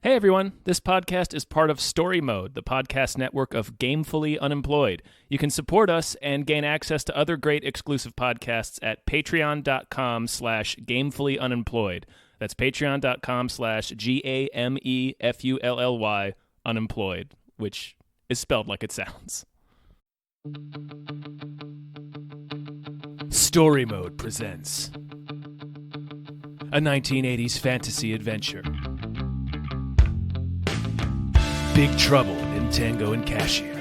Hey everyone, this podcast is part of Story Mode, the podcast network of Gamefully Unemployed. You can support us and gain access to other great exclusive podcasts at patreon.com/gamefullyunemployed. That's patreon.com/GAMEFULLY unemployed, which is spelled like it sounds. Story Mode presents a 1980s fantasy adventure. Big Trouble in Tango and Cashia,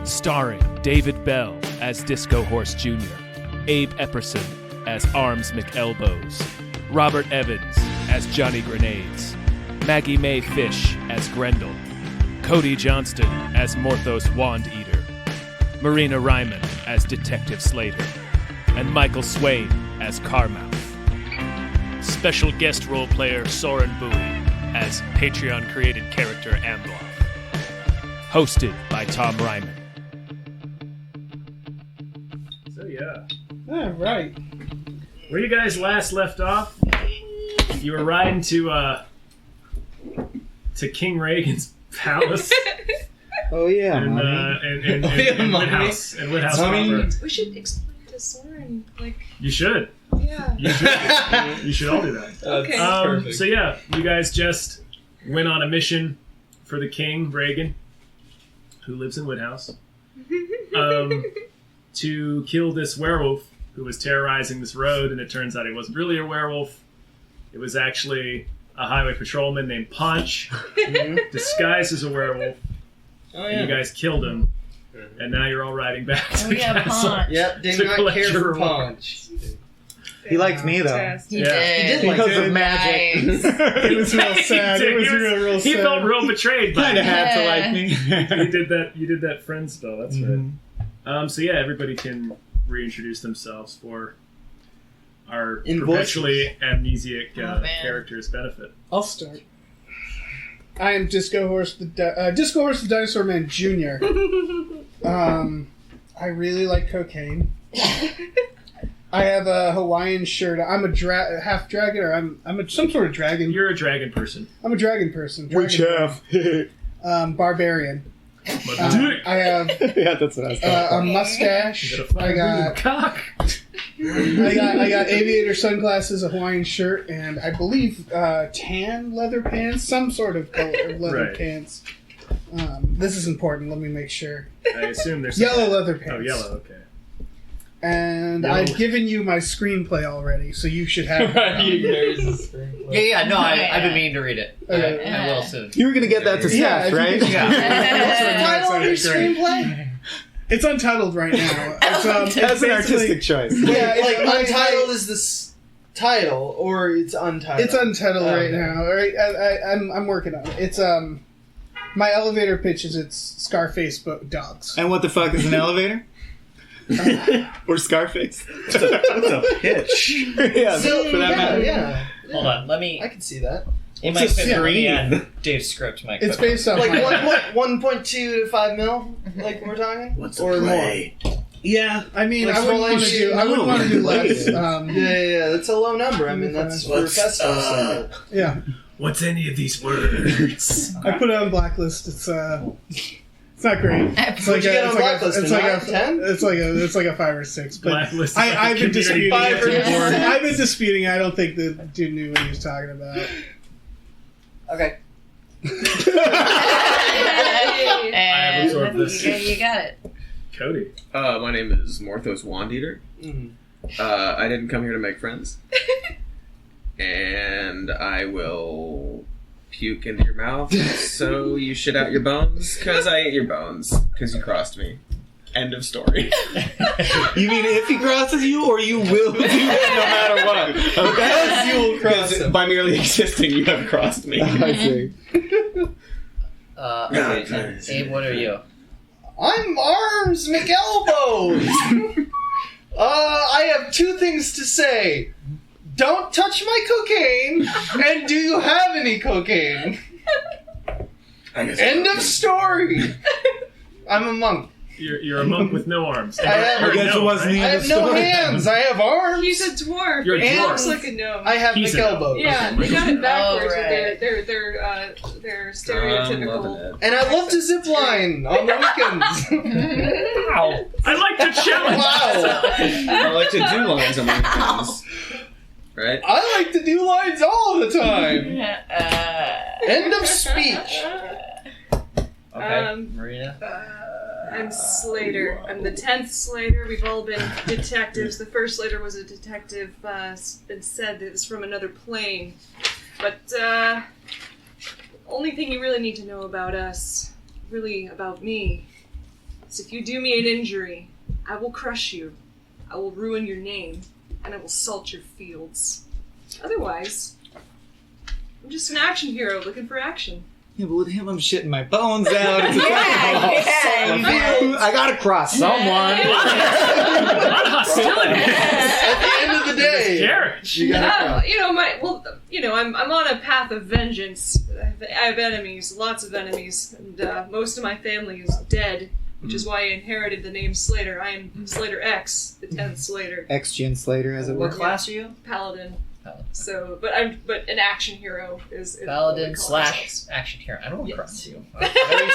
starring David Bell as Disco Horse Jr., Abe Epperson as Arms McElbows, Robert Evans as Johnny Grenades, Maggie Mae Fish as Grendel, Cody Johnston as Morthos Wand Eater, Marina Reimann as Detective Slater, and Michael Swaim as Carmouth. Special guest role player Soren Bowie as Patreon-created character Ambloff. Hosted by Tom Reimann. So yeah. All right. Where you guys last left off, you were riding to King Reagan's palace. Oh yeah. And Woodhouse. And Woodhouse. We should explain to Soren, like. You should. Yeah. You should all do that. Okay. Perfect. So yeah, you guys just went on a mission for the King Reagan, who lives in Woodhouse, to kill this werewolf who was terrorizing this road, and it turns out he wasn't really a werewolf. It was actually a highway patrolman named Punch, disguised as a werewolf. Oh, and you guys killed him, and now you're all riding back to the castle. Punch. Yep, did not collect care your for Punch. He liked me though. He did Because of magic. Nice. It was real sad. It was real sad. He felt real betrayed by Kind of it. had to like me. You did that friend spell. That's right. So yeah, everybody can reintroduce themselves for our perpetually amnesiac character's benefit. I'll start. I am Disco Horse the Dinosaur Man Jr. I really like cocaine. I have a Hawaiian shirt. I'm a half dragon, or I'm some sort of dragon. You're a dragon person. I'm a dragon person. Which half? Barbarian. I have Yeah, that's what I was talking a mustache. I got cock. I got aviator sunglasses, a Hawaiian shirt, and I believe tan leather pants, some sort of color of leather pants. This is important. Let me make sure. I assume there's yellow leather pants. Oh, yellow. Okay. And Yellow. I've given you my screenplay already, so you should have it. Yeah, no, I've been meaning to read it. Okay. I will soon. You were going to get that to Seth, right? What's the title of your screenplay? It's untitled right now. It's That's an artistic choice. Yeah, Like, untitled I, is this title, or it's untitled? it's untitled right now. All right, I'm working on it. It's my elevator pitch is it's Scarface but dogs. And what the fuck is an elevator? Or Scarface? What's a pitch? Yeah, So, for that matter. yeah. Hold on, let me. I can see that. In What's my a let me screen? add Dave's script. My It's based on Like 1.2 to 5 mil, like we're talking? What's a or play? Yeah, I mean, Like I wouldn't want to small do. I wouldn't want to do less. Yeah, that's a low number. I mean, that's for What's, festival. Yeah, What's any of these words? I put it on blacklist. It's not great. It's What'd you get on blacklist? It's like a 10? It's like a 5 or 6. But Blacklist is I've been community disputing. I've been disputing. I don't think the dude knew what he was talking about. Okay. I have absorbed this. You got it. Cody. My name is Morthos Wand Eater. I didn't come here to make friends. And I will puke into your mouth so you shit out your bones, because I ate your bones, because you crossed me. End of story. You mean if he crosses you, or you will do it no matter what? Okay? You will cross him. By merely existing, you have crossed me. I see. okay, Abe, what are you? I'm Arms McElbows! I have 2 things to say. Don't touch my cocaine, and do you have any cocaine? End of story. I'm a monk. You're a monk with no arms. I have no hands. I have arms. He's a dwarf. You're a He dwarf. looks like a gnome. I have He's a McElbows. Yeah, they got it backwards. Oh, right. They're They're I'm stereotypical. loving it. And I love to zip line on the weekends. Wow. I like to challenge. Wow. I like to do lines on my weekends. Right? I like to do lines all the time. End of speech. Okay, Marina. I'm Slater. I'm the 10th Slater. We've all been detectives. The first Slater was a detective. It's been said that it was from another plane. But, only thing you really need to know about us, really about me, is if you do me an injury, I will crush you, I will ruin your name, and I will salt your fields. Otherwise, I'm just an action hero looking for action. Yeah, but with him, I'm shitting my bones out. It's I gotta cross someone. A lot of hostility. At the end of the day, Carriage. you gotta I'm on a path of vengeance. I have enemies, lots of enemies, and most of my family is dead, which is why I inherited the name Slater. I am Slater X, the 10th Slater. X-Gen Slater, as it What were. class are you? Paladin. Paladin. So, but an action hero is what we Paladin call / ourselves. action hero. I don't want to Yes. cross you. What are you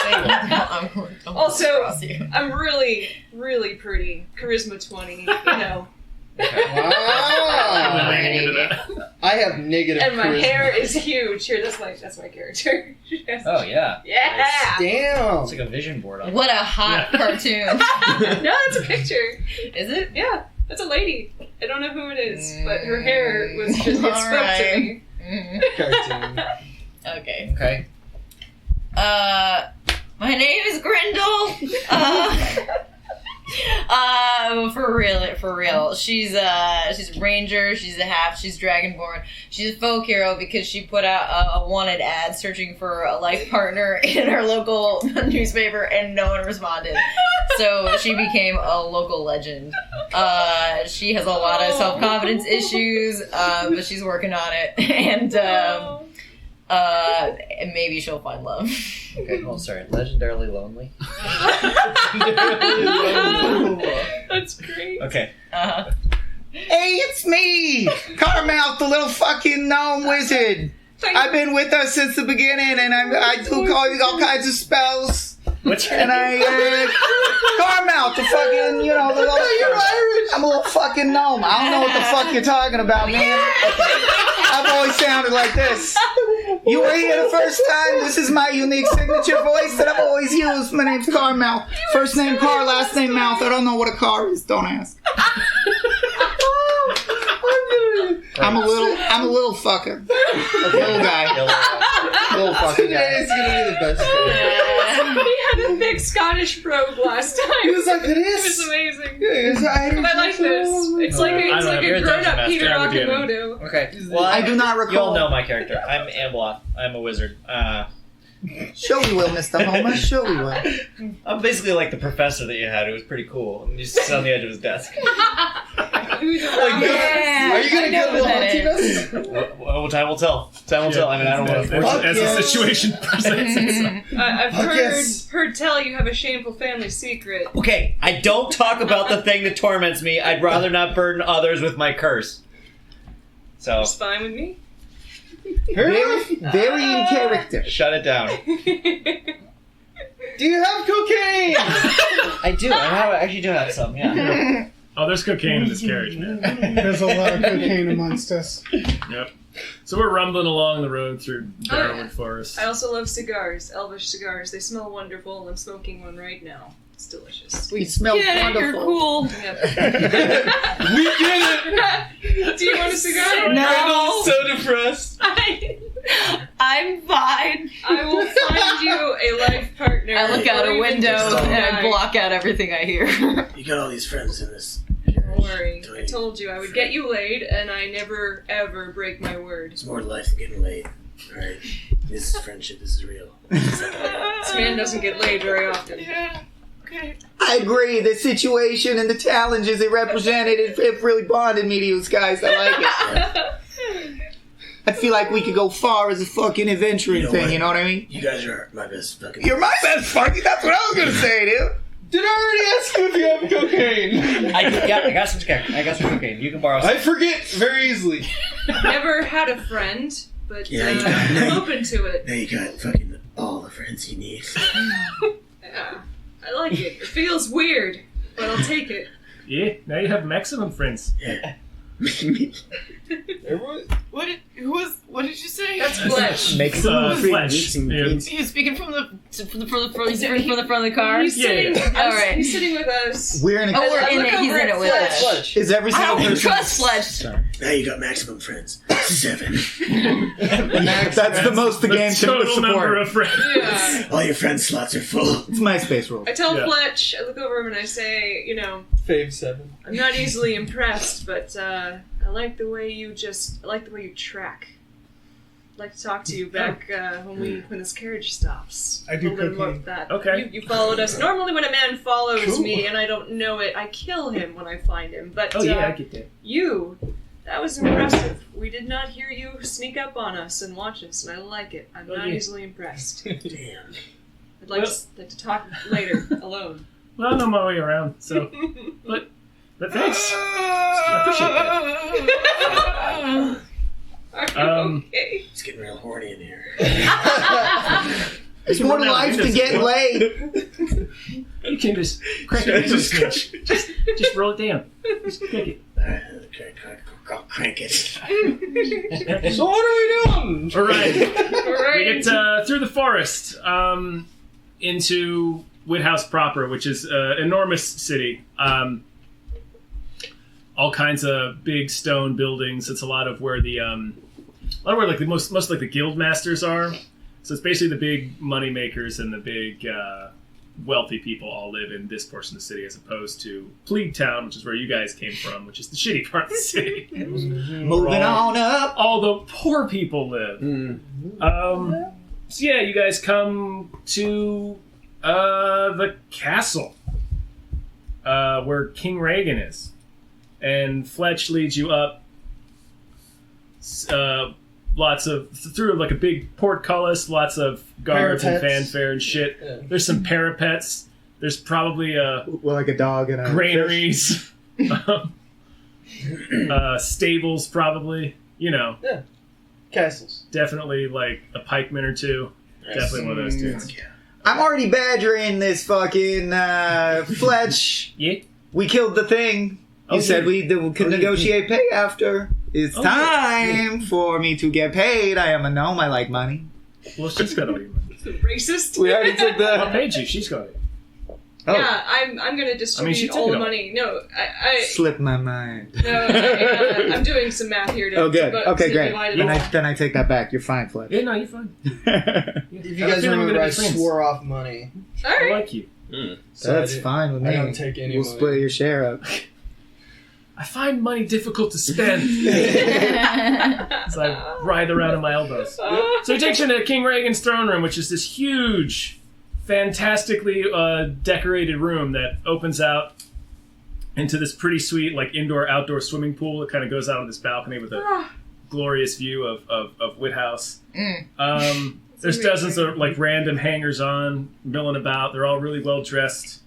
saying? Also, I'm really, really pretty. Charisma 20, Wow. Leaning into that. I have negative and my charisma. hair is huge. Here, that's my character. Oh, yeah. Yeah. Damn. It's like a vision board on What a hot cartoon. No, that's a picture. Is it? Yeah, that's a lady. I don't know who it is, but her hair was just it spoke to Alright. me. Cartoon. Okay. Okay. My name is Grendel. For real. She's a ranger. She's she's dragonborn. She's a folk hero because she put out a wanted ad searching for a life partner in her local newspaper, and no one responded. So she became a local legend. She has a lot of self-confidence issues, but she's working on it, and maybe she'll find love. Okay, hold on, sorry. Legendarily lonely. That's great. Okay. Hey, it's me! Carmouth, the little fucking gnome wizard. I've been with us since the beginning, and I do all kinds of spells. What's your And Carmouth, the fucking, the little... You're Irish! I'm a little fucking gnome. I don't know what the fuck you're talking about, man. I've always sounded like this. You were here the first time. This is my unique signature voice that I've always used. My name's Carmouth. First name Car, last name Mouth. I don't know what a car is. Don't ask. I'm a little fucker. Little guy. Little fucking guy. Today is gonna be the best day. He had a big Scottish brogue last time. He was like, it It was is. amazing. It's Irish. But I like this. It's like I don't have a your grown-up dungeon Peter master. I'm kidding. Nakamoto. Okay. Well, I do not You all recall. know my character. I'm Ambloth. I'm a wizard. Sure we will, Mr. Homer. Sure we will. I'm basically like the professor that you had. It was pretty cool. And he just sat on the edge of his desk. Who's Like, around? Yeah, are you gonna I know get who that Longinus? Well, time will tell. Time will tell. I mean, I don't want to force As it. the situation presents itself. I've Fuck heard yes. tell you have a shameful family secret. Okay, I don't talk about the thing that torments me. I'd rather not burden others with my curse. So, It's fine with me. Very, very in character. shut it down. Do you have cocaine? I do. I actually do have some, yeah. Oh, there's cocaine in this carriage, man. There's a lot of cocaine amongst us. Yep. So we're rumbling along the road through Darwood Forest. I also love cigars, elvish cigars. They smell wonderful. I'm smoking one right now. It's delicious. We smell wonderful. you're cool. Yep. We did it! Do you want a cigar? No. So depressed. I'm fine. I will find you a life partner. I look out or a even window just and I die. block out everything I hear. You got all these friends in this. Don't worry. I told you I would get you laid, and I never ever break my word. It's more to life than getting laid. Alright? This is friendship. This is real. This man doesn't get laid very often. I agree. The situation and the challenges it represented, it really bonded me to you guys. I like it. I feel like we could go far as a fucking adventuring You know thing, what? you know what I mean? You guys are my best fucking. You're my best fucking, that's what I was gonna say, dude. Did I already ask you if you have cocaine? I got some cocaine. You can borrow some. I forget very easily. Never had a friend, but Yeah, I'm open to it. Now you got fucking all the friends you need. Yeah, I like it. It feels weird, but I'll take it. Yeah, now you have maximum friends. Yeah. What did you say? That's flesh. Makes Flesh. Yeah. You're speaking from the front of the car. He's sitting. All right. He's sitting with us. We're in a. Oh, we're in Look it. He's over in at it with us. Fletch. Is every I single don't person? trust Fletch. Now you got maximum friends. 7. That's the most the game The can total number support. of friends. Yeah. All your friend slots are full. It's MySpace rule. I tell Yeah. Fletch, I look over him and I say, Fave 7. I'm not easily impressed, but I like the way you track. I'd like to talk to you back when this carriage stops. I do A little bit more cocaine. of that. Okay. You followed us. Normally, when a man follows Cool. me and I don't know it, I kill him when I find him. But Oh yeah, I get that. that was impressive. We did not hear you sneak up on us and watch us, and I like it. I'm not yeah. easily impressed. Damn. I'd like to talk later, alone. Well, I know my way around, so. But thanks. I appreciate that. Are you okay? It's getting real horny in here. It's more to life to get laid. You can just crank it. Just roll it down. Just crank it. Okay, crank it. So what are we doing? All right. All right. We get through the forest into Woodhouse proper, which is an enormous city. All kinds of big stone buildings. It's a lot of where like the most like the guild masters are. So it's basically the big money makers and the big wealthy people all live in this portion of the city, as opposed to Pleague Town, which is where you guys came from, which is the shitty part of the city. Moving on up. All the poor people live. So yeah, you guys come to the castle where King Reagan is, and Fletch leads you up. Through like a big portcullis, lots of guards and Parapets. fanfare and shit. Yeah. There's some parapets. There's probably Like a dog and a granaries, stables, probably. Castles. Definitely like a pikeman or two. Definitely one of those dudes. I'm already badgering this fucking Fletch. Yeah. We killed the thing. You said we could negotiate pay after. It's time for me to get paid. I am a gnome. I like money. Well, she's got all your money. Racist. We already took I the. paid you. She's got it. Oh, Yeah, I'm gonna distribute she took all it the all. money. No, I slipped my mind. I'm doing some math here. Oh, good. Okay, great. Divide it Then all. I take that back. You're fine, Fletch. Yeah, no, you're fine. If you guys remember, I swore off money. All I right. like you. So That's I did- fine with me. I don't take any We'll money. split your share up. I find money difficult to spend. So I writhe around in my elbows. So he takes you into King Reagan's throne room, which is this huge, fantastically decorated room that opens out into this pretty sweet, like indoor-outdoor swimming pool. It kind of goes out on this balcony with a glorious view of Woodhouse. There's dozens of like random hangers-on milling about. They're all really well dressed.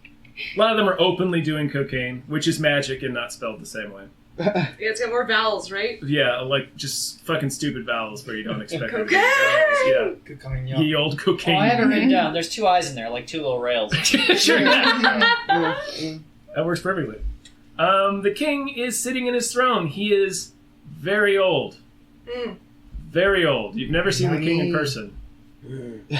A lot of them are openly doing cocaine, which is magic and not spelled the same way. Yeah, it's got more vowels, right? Yeah, like just fucking stupid vowels where you don't expect them to be Cocaine! vowels. Cocaine, Yeah, ye old cocaine. Oh, I have it written down. There's 2 eyes in there, like 2 little rails. Sure. That works perfectly. The king is sitting in his throne. He is very old. Very old. You've never seen the king in person.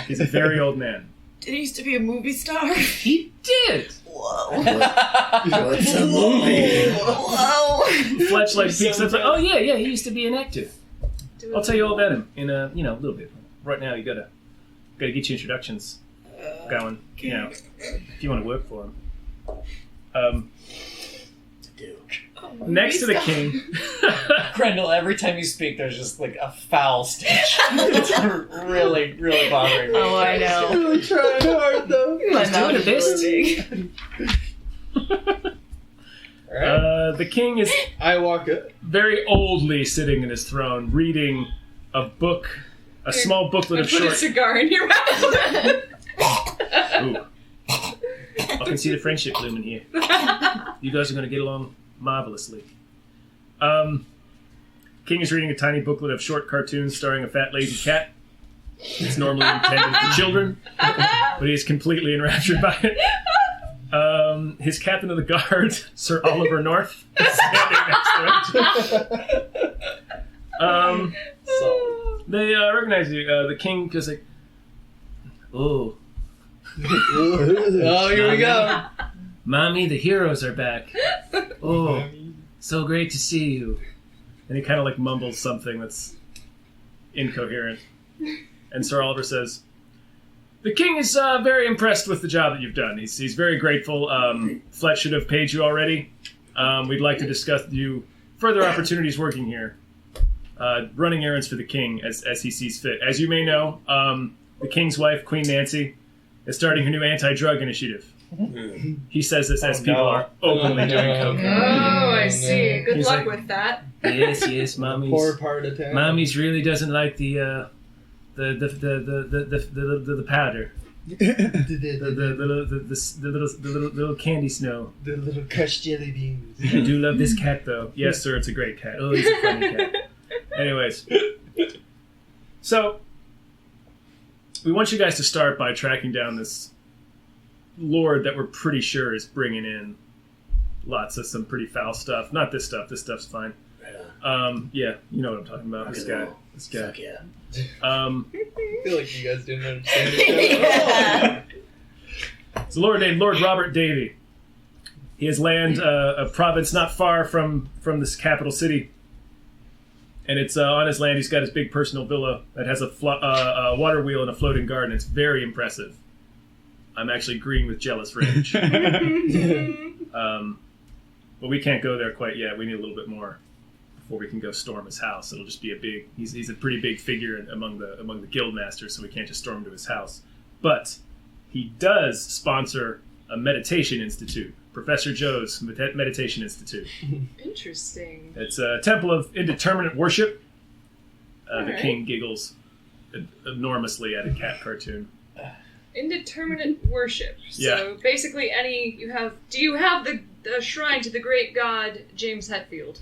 He's a very old man. Did he used to be a movie star? He did. Whoa. What's a movie? Whoa. Fletch like peeks up. Like, oh yeah, he used to be an actor. I'll tell you all about him in a little bit. Right now, you gotta get your introductions going. You know, if you want to work for him. Next to the king. Grendel, every time you speak, there's just like a foul stench. It's really, really bothering me. Oh, I know. Really trying hard though. My He's mouth doing is the really big. Alright. The king is I walk up. very oldly sitting in his throne, reading a book, a small booklet I of put a short. cigar in your mouth. Ooh. I can see the friendship blooming here. You guys are going to get along marvelously. King king is reading a tiny booklet of short cartoons starring a fat, lazy cat. It's normally intended for children, but he is completely enraptured by it. His captain of the guard, Sir Oliver North, is standing next to him. They recognize you. The king goes like, "Oh, Oh, here we go. Mommy, the heroes are back. Oh, so great to see you." And he kind of like mumbles something that's incoherent. And Sir Oliver says, "The king is very impressed with the job that you've done. He's very grateful. Fletch should have paid you already. We'd like to discuss with you further opportunities working here. Running errands for the king as he sees fit. As you may know, the king's wife, Queen Nancy, is starting her new anti-drug initiative." He says this as people are openly doing coke. Oh, I see. Good He's luck like, with that. Yes, mommy's. Poor part of town. Mommy's really doesn't like the powder. The little candy snow. The little crushed jelly beans. I do love this cat though. Yes, sir, it's a great cat. Oh, he's a funny cat. Anyways, so we want you guys to start by tracking down this lord that we're pretty sure is bringing in lots of some pretty foul stuff. Not this stuff. This stuff's fine. Right Yeah, you know what I'm talking about. Rock This and guy. roll. This guy. Fuck yeah. I feel like you guys didn't understand it. It's a lord named Lord Robert Davy. He has land a province not far from this capital city. And it's on his land. He's got his big personal villa that has a water wheel and a floating garden. It's very impressive. I'm actually green with jealous rage. But we can't go there quite yet. We need a little bit more before we can go storm his house. It'll just be a big. He's a pretty big figure among the guild masters, so we can't just storm to his house. But he does sponsor a meditation institute, Professor Joe's Meditation Institute. Interesting. It's a temple of indeterminate worship. The Alright. king giggles enormously at a cat cartoon. Indeterminate worship. So Yeah. basically, do you have the shrine to the great god James Hetfield?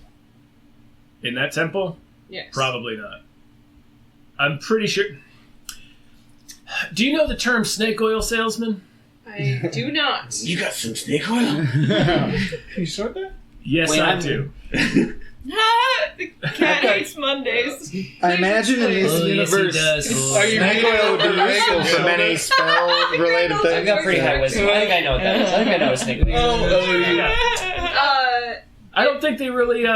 In that temple? Yes. Probably not. I'm pretty sure. Do you know the term snake oil salesman? I do not. You got some snake oil? Can you start that? Yes, Wait, I I'm- do. The cat hates Mondays. I imagine in this universe, Are you snake oil would be useful for many I spell-related think things. I've got pretty high wisdom. I think I know what that is. I think I know what snake Yeah. I don't think they really.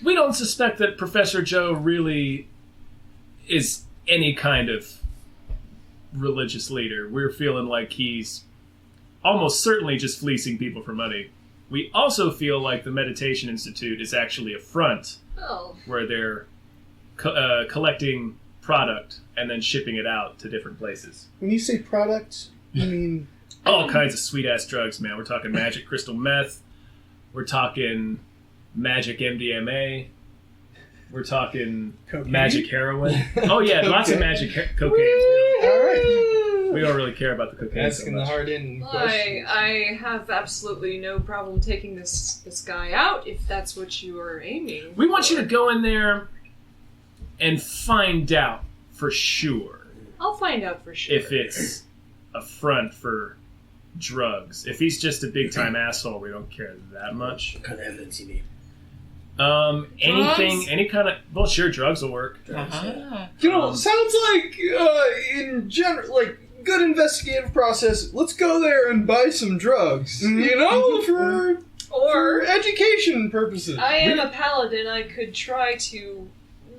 We don't suspect that Professor Joe really is any kind of religious leader. We're feeling like he's almost certainly just fleecing people for money. We also feel like the Meditation Institute is actually a front Oh. where they're collecting product and then shipping it out to different places. When you say product, you mean All kinds of sweet-ass drugs, man. We're talking magic crystal meth. We're talking magic MDMA. We're talking cocaine? magic heroin. Oh, yeah, lots of magic cocaine. All right. We don't really care about the cocaine so Asking the much. hard-hitting questions. I have absolutely no problem taking this guy out if that's what you are aiming. We want you to go in there and find out for sure I'll find out for sure. if it's a front for drugs. If he's just a big-time asshole, we don't care that much. What kind of evidence you need? Anything, Drugs? any kind of... Well, sure, drugs will work. Uh-huh. You know, sounds like, in general, like, good investigative process. Let's go there and buy some drugs. You know, for Or education purposes. I am a paladin. I could try to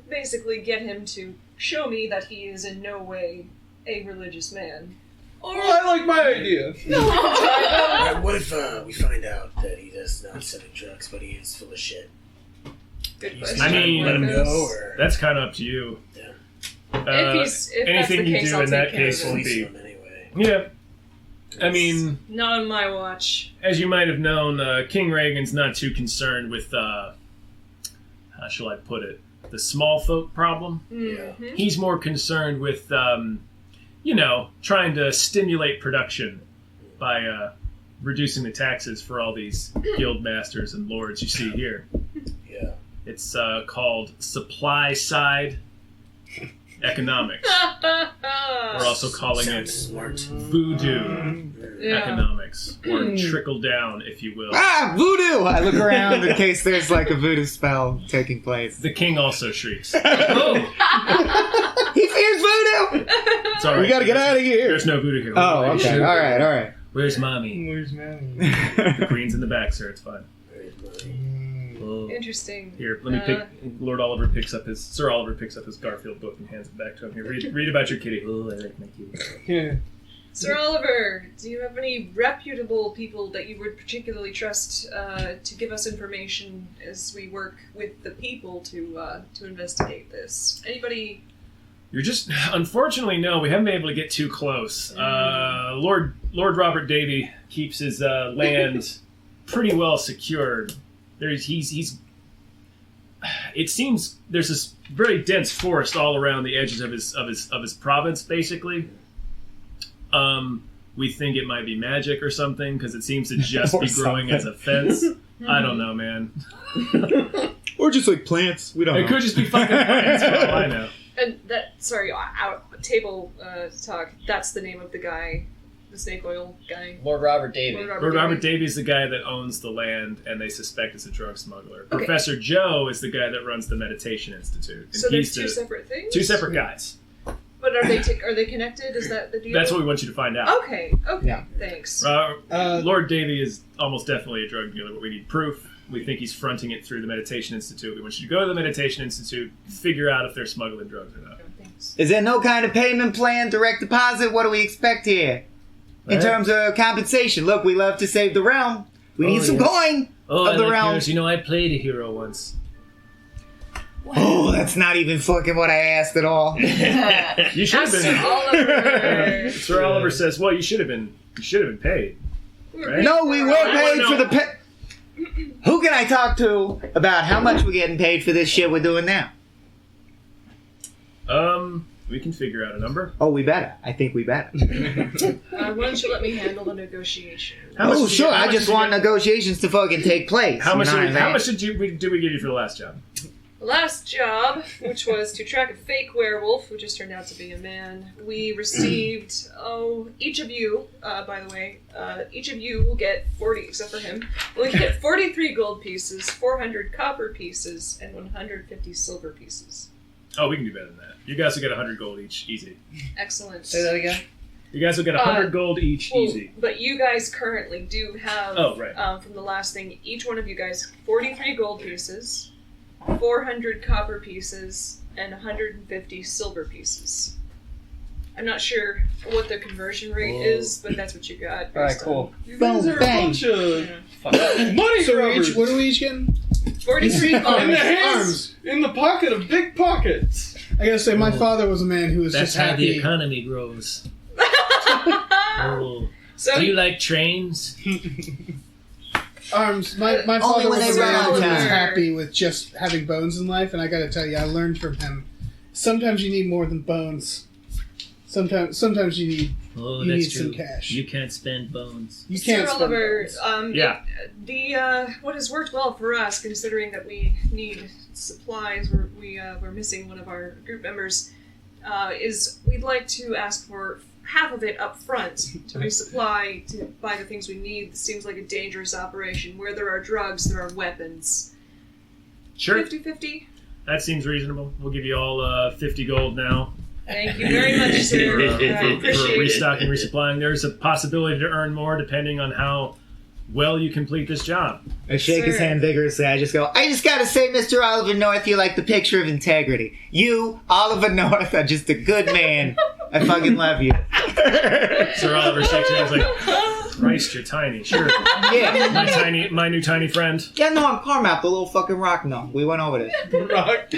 basically get him to show me that he is in no way a religious man. Or Well, I like my idea. Alright, what if we find out that he does not sell drugs, but he is full of shit? good You question. just I mean, let him Yes. go, or That's kind of up to you. Yeah. If that's anything the you case, do I'll in that take care case of will it. release be... him anyway? Yeah. I mean, Not on my watch. as you might have known, King Reagan's not too concerned with, how shall I put it, the small folk problem. Mhm. He's more concerned with, trying to stimulate production by reducing the taxes for all these guild masters and lords you see here. Yeah. It's called Supply Side Economics. We're also calling it Voodoo Economics, or Trickle Down, if you will. Ah, voodoo! I look around in case there's like a voodoo spell taking place. The king also shrieks. Oh! He fears voodoo! It's all right. We gotta get out of here. There's no voodoo here. Oh, okay. All right. Where's mommy? The queen's in the back, sir. It's fine. Oh. Interesting. Here, let me pick. Sir Oliver picks up his Garfield book and hands it back to him. Here, read about your kitty. Oh, I like my kitty. Yeah. Sir Oliver, do you have any reputable people that you would particularly trust to give us information as we work with the people to investigate this? Anybody? You're just unfortunately no. We haven't been able to get too close. Lord Robert Davy keeps his land pretty well secured. He's. It seems there's this very dense forest all around the edges of his province, basically. We think it might be magic or something because it seems to just be growing as a fence. I don't know, man. Or just like plants. We don't know. It could just be fucking plants, for all I know. And table talk. That's the name of the guy, the snake oil guy. Lord Robert Davy. Lord Robert Davy is the guy that owns the land, and they suspect is a drug smuggler. Okay. Professor Joe is the guy that runs the Meditation Institute. And So there's two separate things. Two separate guys. But are they connected? Is that the deal? That's what we want you to find out. Okay. Yeah. Thanks. Lord Davy is almost definitely a drug dealer, but we need proof. We think he's fronting it through the Meditation Institute. We want you to go to the Meditation Institute, figure out if they're smuggling drugs or not. Thanks. Is there no kind of payment plan, direct deposit? What do we expect here? In terms of compensation? Look, we love to save the realm. We need some coin of the realm. Heroes. You know, I played a hero once. Oh, that's not even fucking what I asked at all. You should have been. Oliver. Sir Oliver says, "Well, you should have been paid." Right? No, we were paid for the pay. Who can I talk to about how much we're getting paid for this shit we're doing now? We can figure out a number. Oh, we better. I think we better. Why don't you let me handle the negotiation? Oh, sure. I just want negotiations to fucking take place. How much? You know what How I'm much did we give you for the last job? Last job, which was to track a fake werewolf, who just turned out to be a man, we received, each of you, by the way, each of you will get 40, except for him, will get 43 gold pieces, 400 copper pieces, and 150 silver pieces. Oh, we can do better than that. You guys will get 100 gold each, easy. Excellent. Say that again. You guys will get 100 gold each, easy. But you guys currently do have, from the last thing, each one of you guys, 43 gold pieces, 400 copper pieces, and 150 silver pieces. I'm not sure what the conversion rate is, but that's what you got. Alright, cool. You guys are a bunch of Money so robbers. what are we each getting? 43 In the gold. hands, in the pocket of big pockets. I gotta say, my father was a man who was just happy. economy grows. So Do you like trains? Arms. My father when was they a run man out who of was time. happy with just having bones in life, and I gotta tell you, I learned from him. Sometimes you need more than bones. Sometimes you need some cash. You can't spend bones. You can't Sir spend Oliver, bones. what has worked well for us, considering that we need supplies, we're missing one of our group members, is we'd like to ask for half of it up front to resupply, to buy the things we need. This seems like a dangerous operation. Where there are drugs, there are weapons. Sure. 50-50? That seems reasonable. We'll give you all 50 gold now. Thank you very much, sir. I For appreciate it. restocking, resupplying. There's a possibility to earn more depending on how well you complete this job. I shake his hand vigorously. I just gotta say, Mr. Oliver North, you're like the picture of integrity. You, Oliver North, are just a good man. I fucking love you. Sir Oliver shakes your hand. He's like, Christ, you're tiny. Sure. Yeah. My new tiny friend. Yeah, no, I'm Carmouth, the little fucking rock gnome. We went over this. Rock.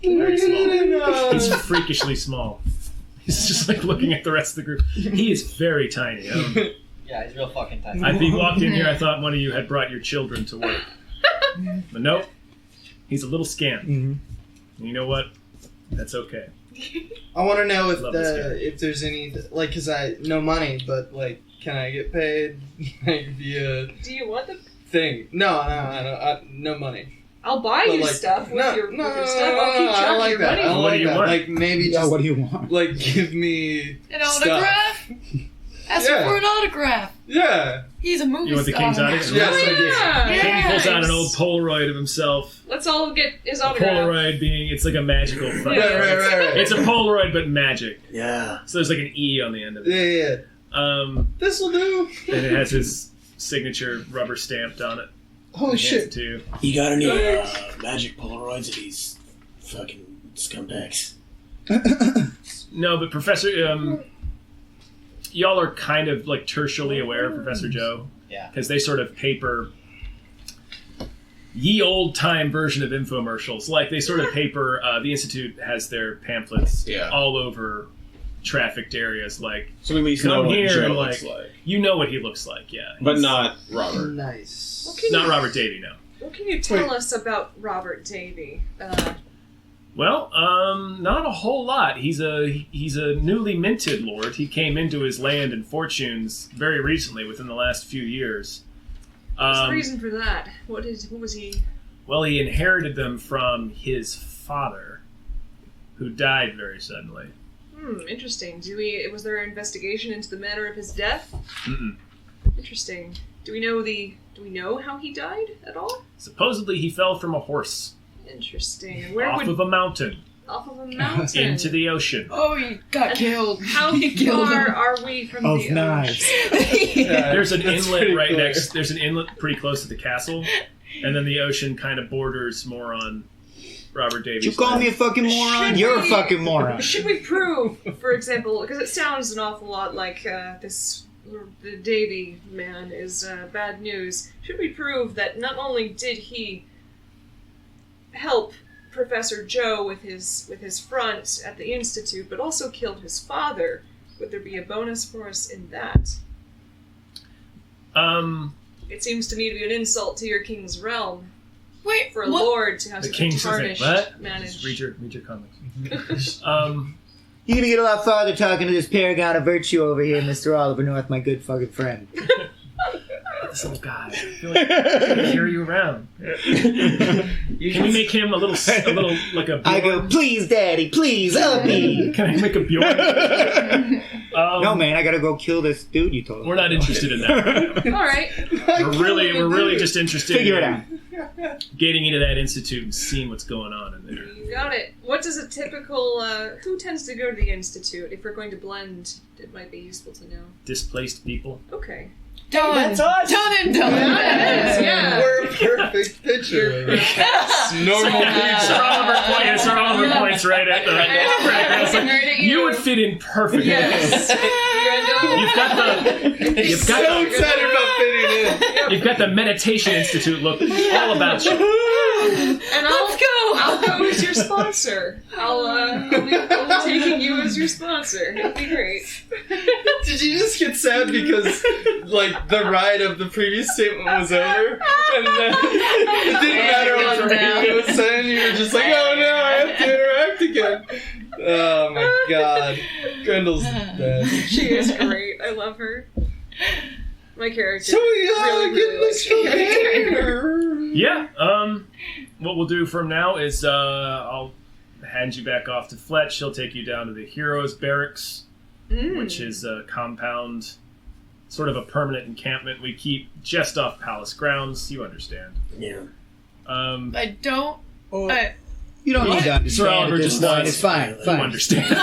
Very small. He's freakishly small. He's just like looking at the rest of the group. He is very tiny. Yeah, he's real fucking tiny. If he walked in here, I thought one of you had brought your children to work. But nope. He's a little scamp. Mm-hmm. And you know what? That's okay. I want to know Love if there's any, like, because I no money, but like, can I get paid like via Do you want the thing. No, I don't. No money. I'll buy But, you like, stuff with no, your no, with your no, stuff. no, I'll keep no, track I don't of like your that. money. I don't What do like you that. want? Like maybe Yeah, just what do you want? like give me An stuff. autograph? Ask Yeah. for an autograph. Yeah. He's a movie You want the star. king's autograph? Yes, I do. Yeah. King pulls out an old Polaroid of himself. Let's all get his A autograph. Polaroid being, it's like a magical fucking. Right. It's a Polaroid, but magic. Yeah. So there's like an E on the end of it. Yeah. This will do. And it has his signature rubber stamped on it. Holy shit. Too. You got any magic Polaroids of these fucking scumbags? No, but Professor, y'all are kind of like tertially aware of Professor Joe. Yeah. Because they sort of paper ye old time version of infomercials. Like they sort of paper, the Institute has their pamphlets all over trafficked areas. Like, So we at least know come what here Joe and looks like, like. you know what he looks like, yeah. But He's not Robert. Nice. not Robert Davey, no. What can you tell us about Robert Davey? Well, not a whole lot. He's a newly minted lord. He came into his land and fortunes very recently, within the last few years. What's the reason for that? What was he? Well, he inherited them from his father, who died very suddenly. Interesting. Was there an investigation into the manner of his death? Mm-mm. Interesting. Do we know how he died at all? Supposedly, he fell from a horse Interesting. off of a mountain off of a mountain into the ocean. Oh, he got killed. How far are we from Of the knives. ocean? There's an That's inlet pretty right close. next. There's an inlet pretty close to the castle, and then the ocean kind of borders more on Robert Davies. You call me a fucking moron? Should You're a we- fucking moron. Should we prove, for example, because it sounds an awful lot like the Davy man is bad news. Should we prove that not only did he help Professor Joe with his front at the Institute, but also killed his father? Would there be a bonus for us in that? It seems to me to be an insult to your king's realm. Wait, For a what? lord to have The such king a says tarnished what? managed. Just read your comics. You're gonna get a lot farther talking to this paragon of virtue over here, Mr. Oliver North, my good fucking friend. This little guy. I feel like I can carry you around. Can we make him a little like a Bjorn? I go, please, Daddy, please, help me. Can I make a Bjorn? No, man, I gotta go kill this dude you told me. We're not interested in that. All right. We're really just interested Figure it in out. getting into that institute and seeing what's going on in there. You got it. What does a typical who tends to go to the Institute? If we're going to blend, it might be useful to know. Displaced people. Okay. Done. That's us. Done and done. Yeah. We're a perfect picture. Normal people. Sir Oliver points right at the. It's like, Right at you. you would fit in perfectly. Yes. You've got So excited about fitting in. You've got the Meditation Institute look all about you. And I'll go as your sponsor. I'll be taking you as your sponsor. It'll be great. Did you just get sad because, like, the ride of the previous statement was over? And then it didn't matter what Marina was saying, you were just like, oh no, I have to interact again. Oh my god. Grendel's the best. She is great. I love her. My character. So we really, get really this likes my character. Yeah. What we'll do from now is I'll hand you back off to Fletch. He'll take you down to the Heroes Barracks, which is a compound, sort of a permanent encampment we keep just off palace grounds. You understand? Yeah. I don't. You don't need to understand Sir Oliver at this just point. nods. It's fine. You Fine. understand?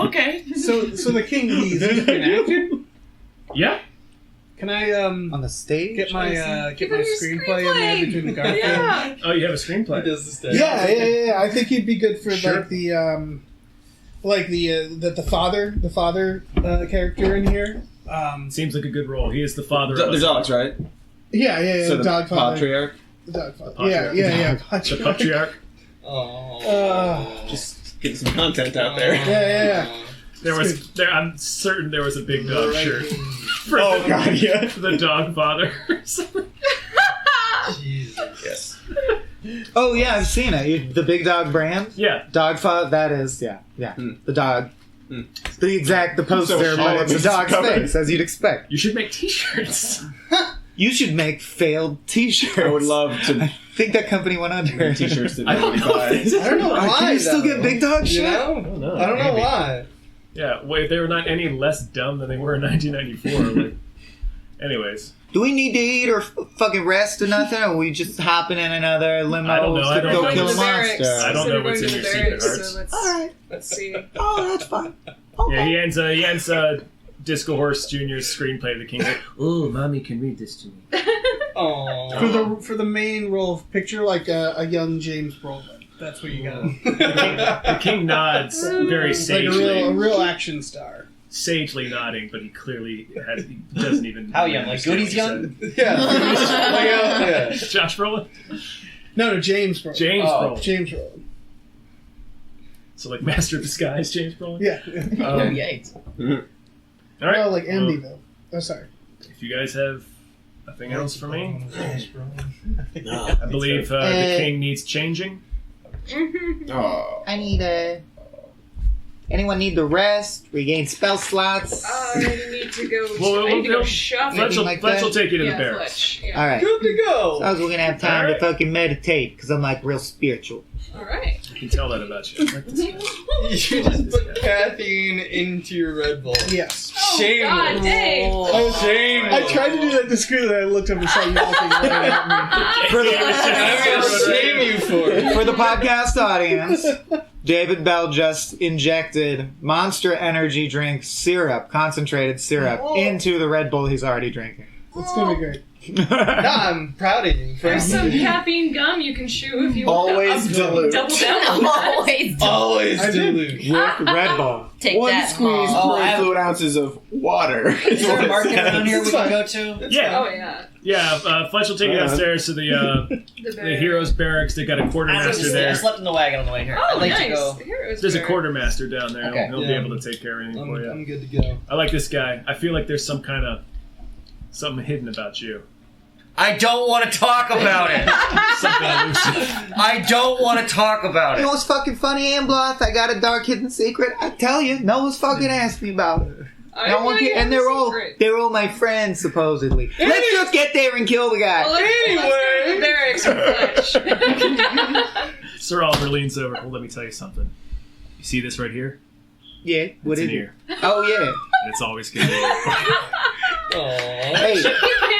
Okay. So the king, he's an actor. Yeah. Can I On the stage? get my Give him your screenplay in there between the Garfield? Yeah. Oh, you have a He screenplay. does this day. Yeah. I think he'd be good for Sure. the father character in here. Seems like a good role. He is the father The of us. dogs, right? Yeah. So the the dog father. patriarch. The dog father. patriarch. Yeah. The patriarch. Oh. Just get some content out there. Yeah. I'm certain there was a big dog shirt. Oh, God, yeah. For the dog father. Jesus. Yes. Oh, yeah, I've seen it. The Big Dog brand? Yeah. Dog father, that is, yeah. The dog. The poster, So but it's a all of dog's this is face, covered. as you'd expect. You should make t-shirts. You should make failed T-shirts. I would love to. I think that company went under. T-shirts that I don't nobody know. buys. I don't know why. Can you still get big dog shit? You know? I don't know. I don't know Maybe. why. Yeah, wait, they were not any less dumb than they were in 1994. Like, anyways. Do we need to eat or fucking rest or nothing? Or are we just hopping in another limo I don't know. I to don't go know. kill a Going to the barracks. monster? I don't So know we're what's going in to your the secret barracks, hearts. so let's, Alright. let's see. Oh, that's fine. Yeah, he ends Disco Horse Jr.'s screenplay of the King's like, oh, mommy can read this to me. Aww. For the main role of picture, like a young James Brolin. That's what you got. The King nods very Like sagely. a real action star. Sagely nodding, but he clearly he doesn't even. How young? Like understand Goody's what he young? Yeah. said. Josh Brolin? No, James Brolin. James Brolin. James Brolin. So, like, Master of Disguise, James Brolin? Yeah. Oh, yikes. All right. Oh, like Amityville. Oh, sorry. If you guys have nothing else for me, No. I believe the King needs changing. Oh. I need Anyone need to rest? Regain spell slots? I need to go. Well, I need to go we'll- shopping. Fletch will, like Fletch that? will take you to the Yeah, barracks. Fletch. Yeah. Alright. Good to go. So I was gonna have time Alright. to fucking meditate, because I'm like real spiritual. All right. I can tell that about you. I like this guy. You just put caffeine into your Red Bull. Yes. Oh Shame. God, dang. Oh, shame. I tried to do that discreetly. I looked up and saw you looking right at me. For I'm gonna shame you for it. For the podcast audience, David Bell just injected Monster Energy drink syrup, concentrated syrup, into the Red Bull he's already drinking. It's gonna be great. No, I'm proud of you. There's some caffeine gum you can chew if you want Always to dilute. double down on that. Always Always I did. dilute. With Red Bull. take One that, squeeze Mom. per I have- fluid ounces of water. Is there a market around here we It's can fine. go to? Yeah, Oh yeah. yeah. Fletch will take you downstairs to the The heroes' barracks. They got a I quartermaster I there. slept in the wagon on the way here. Oh, I'd like nice. to go. The heroes There's a bear. quartermaster down there. Okay. He'll be Yeah. able to take care of anything for you. I'm good to go. I like this guy. I feel like there's some kind of something hidden about you. I don't want to talk about it. Something elusive. I don't want to talk about You it. know what's fucking funny, Ambloth? I got a dark hidden secret. I tell you, no one's fucking asked me about it. No one can, and they're all my friends supposedly. Let's just get there and kill the guy. Well, let's go to the barracks with Fletch. Sir Oliver leans over. Well, let me tell you something. You see this right here? Yeah, what It's is an it? ear. Oh yeah. And it's always going to be there. Aww. Hey, Give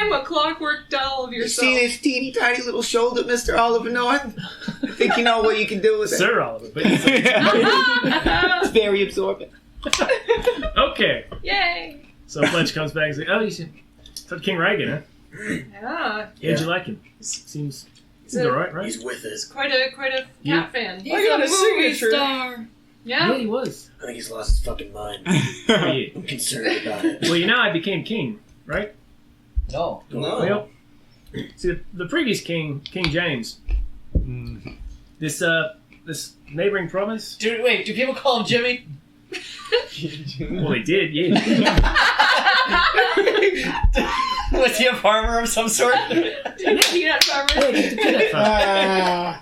him a clockwork doll of you yourself. see this teeny tiny little shoulder, Mr. Oliver North? I think you know what you can do with it. Sir Oliver. But he's like, It's very absorbent. okay. Yay! So Fletch comes back and says, oh, you should... So King Reigen, huh? Yeah. How'd you like him? Seems So- alright, right? He's with us. Quite a cat Yeah. fan. I got a signature. star. Yeah. Yeah, he was. I think he's lost his fucking mind. Oh, yeah. I'm concerned about it. Well, you know I became king, right? No. No. Well, see, the previous king, King James, this neighboring province. Dude, wait, do people call him Jimmy? Well, they did, yeah. Was he a farmer of some sort? Peanut farmer.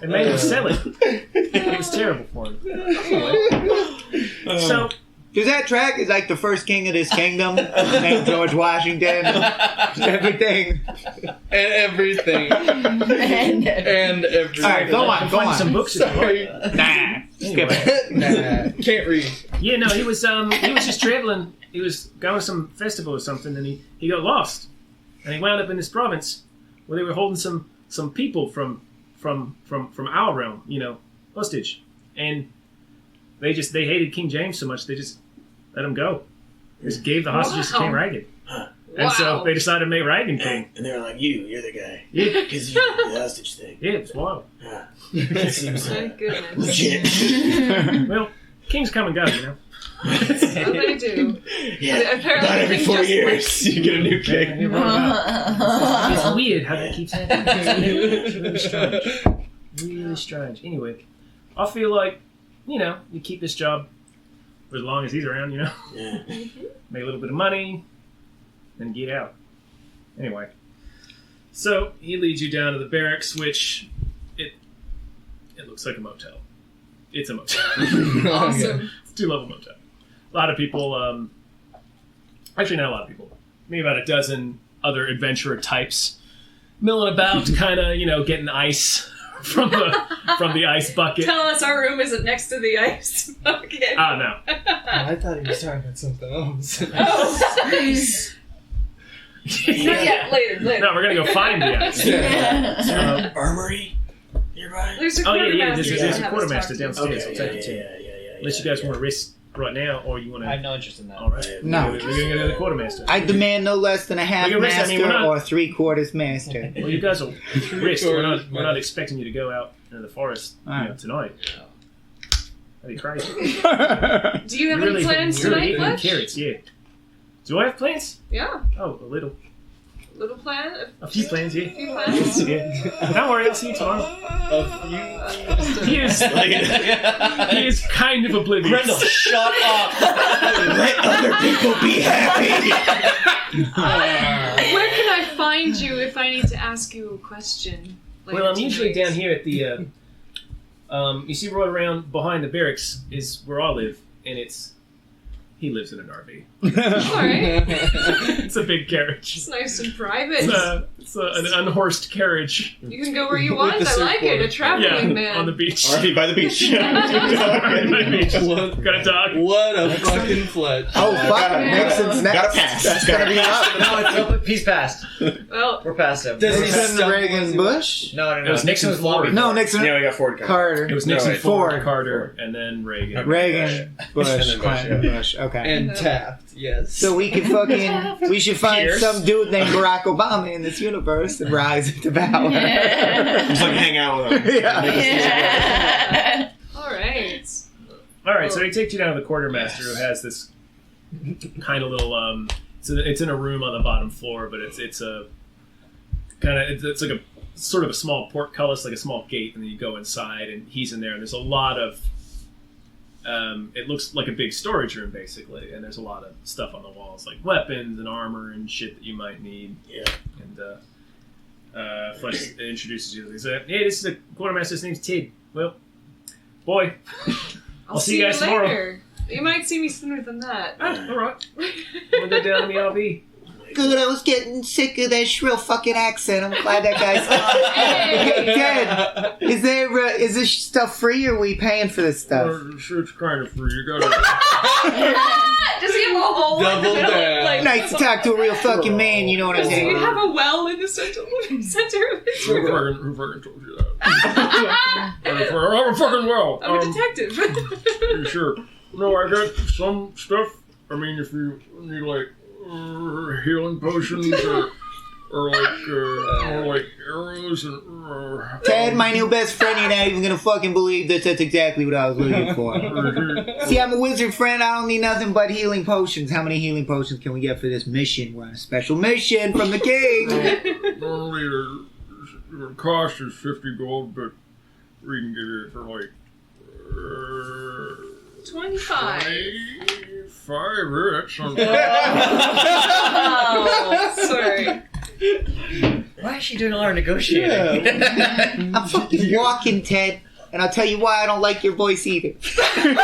And made him sell it. It was terrible for him. Anyway. So, Does that track is like the first king of this kingdom named George Washington? Everything. And everything. And And everything. Alright, go on, go find on. some books if you want. Sorry. Nah, skip Anyway. it. Nah, can't read. Yeah, no, he was just traveling. He was going to some festival or something, and he got lost, and he wound up in this province where they were holding some people from our realm, hostage, and they hated King James so much they just let him go. They just gave the hostages to King Wow. Reigen, and so they decided to make Reigen king. And they're like, you're the guy. Yeah, Because you did the hostage thing. yeah, it's wild. Yeah. That seems Thank goodness. legit. Well, kings come and go, So they do. Yeah. Apparently About every King 4 just years, you get a new king. It's weird how that keeps happening. It's really strange. Really strange. Anyway, I feel like, you keep this job for as long as he's around, Yeah. make a little bit of money, then get out. Anyway, so he leads you down to the barracks, which it looks like a motel. It's a motel. Awesome. It's a 2-level motel. A lot of people, actually not a lot of people, maybe about a dozen other adventurer types milling about, kind of, getting ice from the ice bucket. Tell us our room isn't next to the ice bucket. Oh, no. I thought he was talking about something else. Not yet. Later. No, we're going to go find the ice. Armory nearby? There's a Oh, yeah, quartermaster. there's a that quartermaster has talked to. downstairs. I'll take it to you. Unless you guys want to risk right now, or you want I have to... no interest in that. All right. No. We're going to go to the quartermaster. I demand no less than a half We can risk- I master mean, we're not- or 3/4 master. Well, you guys will risk. We're not expecting you to go out into the forest tonight. That'd be crazy. Do you have any plans tonight, eating Fletch? carrots, yeah. Do I have plans? Yeah. Oh, a little. Little plan? A few plans, yeah. A few plans? Yeah. Don't worry, I'll see you tomorrow. He is kind of oblivious. Grendel, shut up! Let other people be happy. Where can I find you if I need to ask you a question? Well, I'm usually down here at the, you see right around behind the barracks is where I live, and he lives in an RV. Alright. It's a big carriage. It's nice and private. It's an unhorsed carriage. You can go where you want. I like it. A traveling man. On the beach. RV by the beach. RV by the beach. Got a dog. What a fucking Fletch. Oh, fuck. Nixon's next. Gotta pass. That's gonna be up. No, it's open. He's passed. Well, We're past him. Does he Nixon, stumble Reagan, as he Bush? No. It was Nixon was Ford. lobby. No, Nixon, Yeah, we got Ford coming. Carter. It was Nixon, wait. Ford, Carter, and then Reagan. Reagan, Bush, And then Bush, Clinton, Bush. Okay. And Taft, yes. So we can we should find Cheers. some dude named Barack Obama in this universe and rise into power. Just like hang out with him. Yeah. alright. All right, so he takes you down to the quartermaster, who has this kind of little. So it's in a room on the bottom floor, but it's a kind of it's like a sort of a small portcullis, like a small gate, and then you go inside, and he's in there, and there's a lot of. It looks like a big storage room, basically, and there's a lot of stuff on the walls, like weapons and armor and shit that you might need. Yeah. And Fletch introduces you. He says, "Hey, this is the quartermaster. His name's Tid. Well, boy, I'll see you guys tomorrow." later. You might see me sooner than that. All right. We'll go down in the RV. Good, I was getting sick of that shrill fucking accent. I'm glad that guy's Hey. Ted, is this stuff free or are we paying for this stuff? Sure, it's kind of free. You gotta. Does he have a hole in the Double middle? down. Like, Nice to talk to a real fucking man, you know what I'm does he saying? have a well in the center of his Who fucking told you that? I'm a fucking well. I'm a detective. Sure. No, I got some stuff. I mean, if you need like healing potions or like arrows and. Ted, my new best friend, you're not even gonna fucking believe this. That's exactly what I was looking for. See, I'm a wizard friend. I don't need nothing but healing potions. How many healing potions can we get for this mission? We're on a special mission from the king. Normally, the cost is 50 gold, but we can get it for like 25. 25. That sounds. Oh, sorry. Why is she doing all our negotiating? I'm fucking walking, Ted. And I'll tell you why I don't like your voice either. Sorry,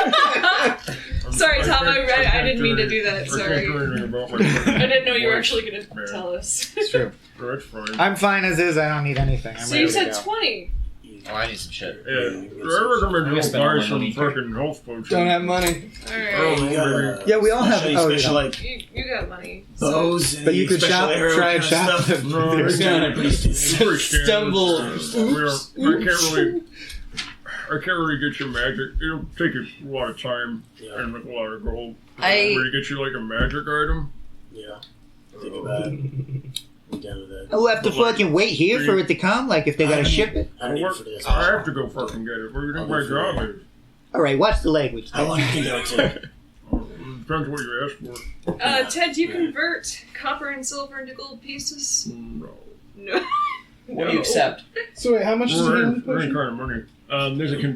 Tom. I didn't mean to do that. Sorry. I didn't know you were actually going to tell us. It's true. That's fine. I'm fine as is. I don't need anything. I'm So ready you to said go. 20. Oh, I need some shit. Yeah, I recommend you spend all buy my some money. fucking health potions. Don't have money. Alright. Yeah, we all have. Special, Oh, special yeah. like You got money. So. bows and But you could special shop, arrow try kind and of shop. stuff. No, It's kind of pretty standard. Stumble. I can't really get you magic. It'll take you a lot of time and make a lot of gold. I- Where you get you like a magic item. Yeah. Think about it. I'm down with that. I'll have to fucking wait here for it to come. Like if they gotta ship it. I don't need it for this. I have to go fucking get it. Where do you think my job is? All right, watch the language. How long do you think that would take? Depends what you ask for. Ted, do you convert copper and silver into gold pieces? No. No. What do you accept? So wait, how much is the healing Any potion? kind of money.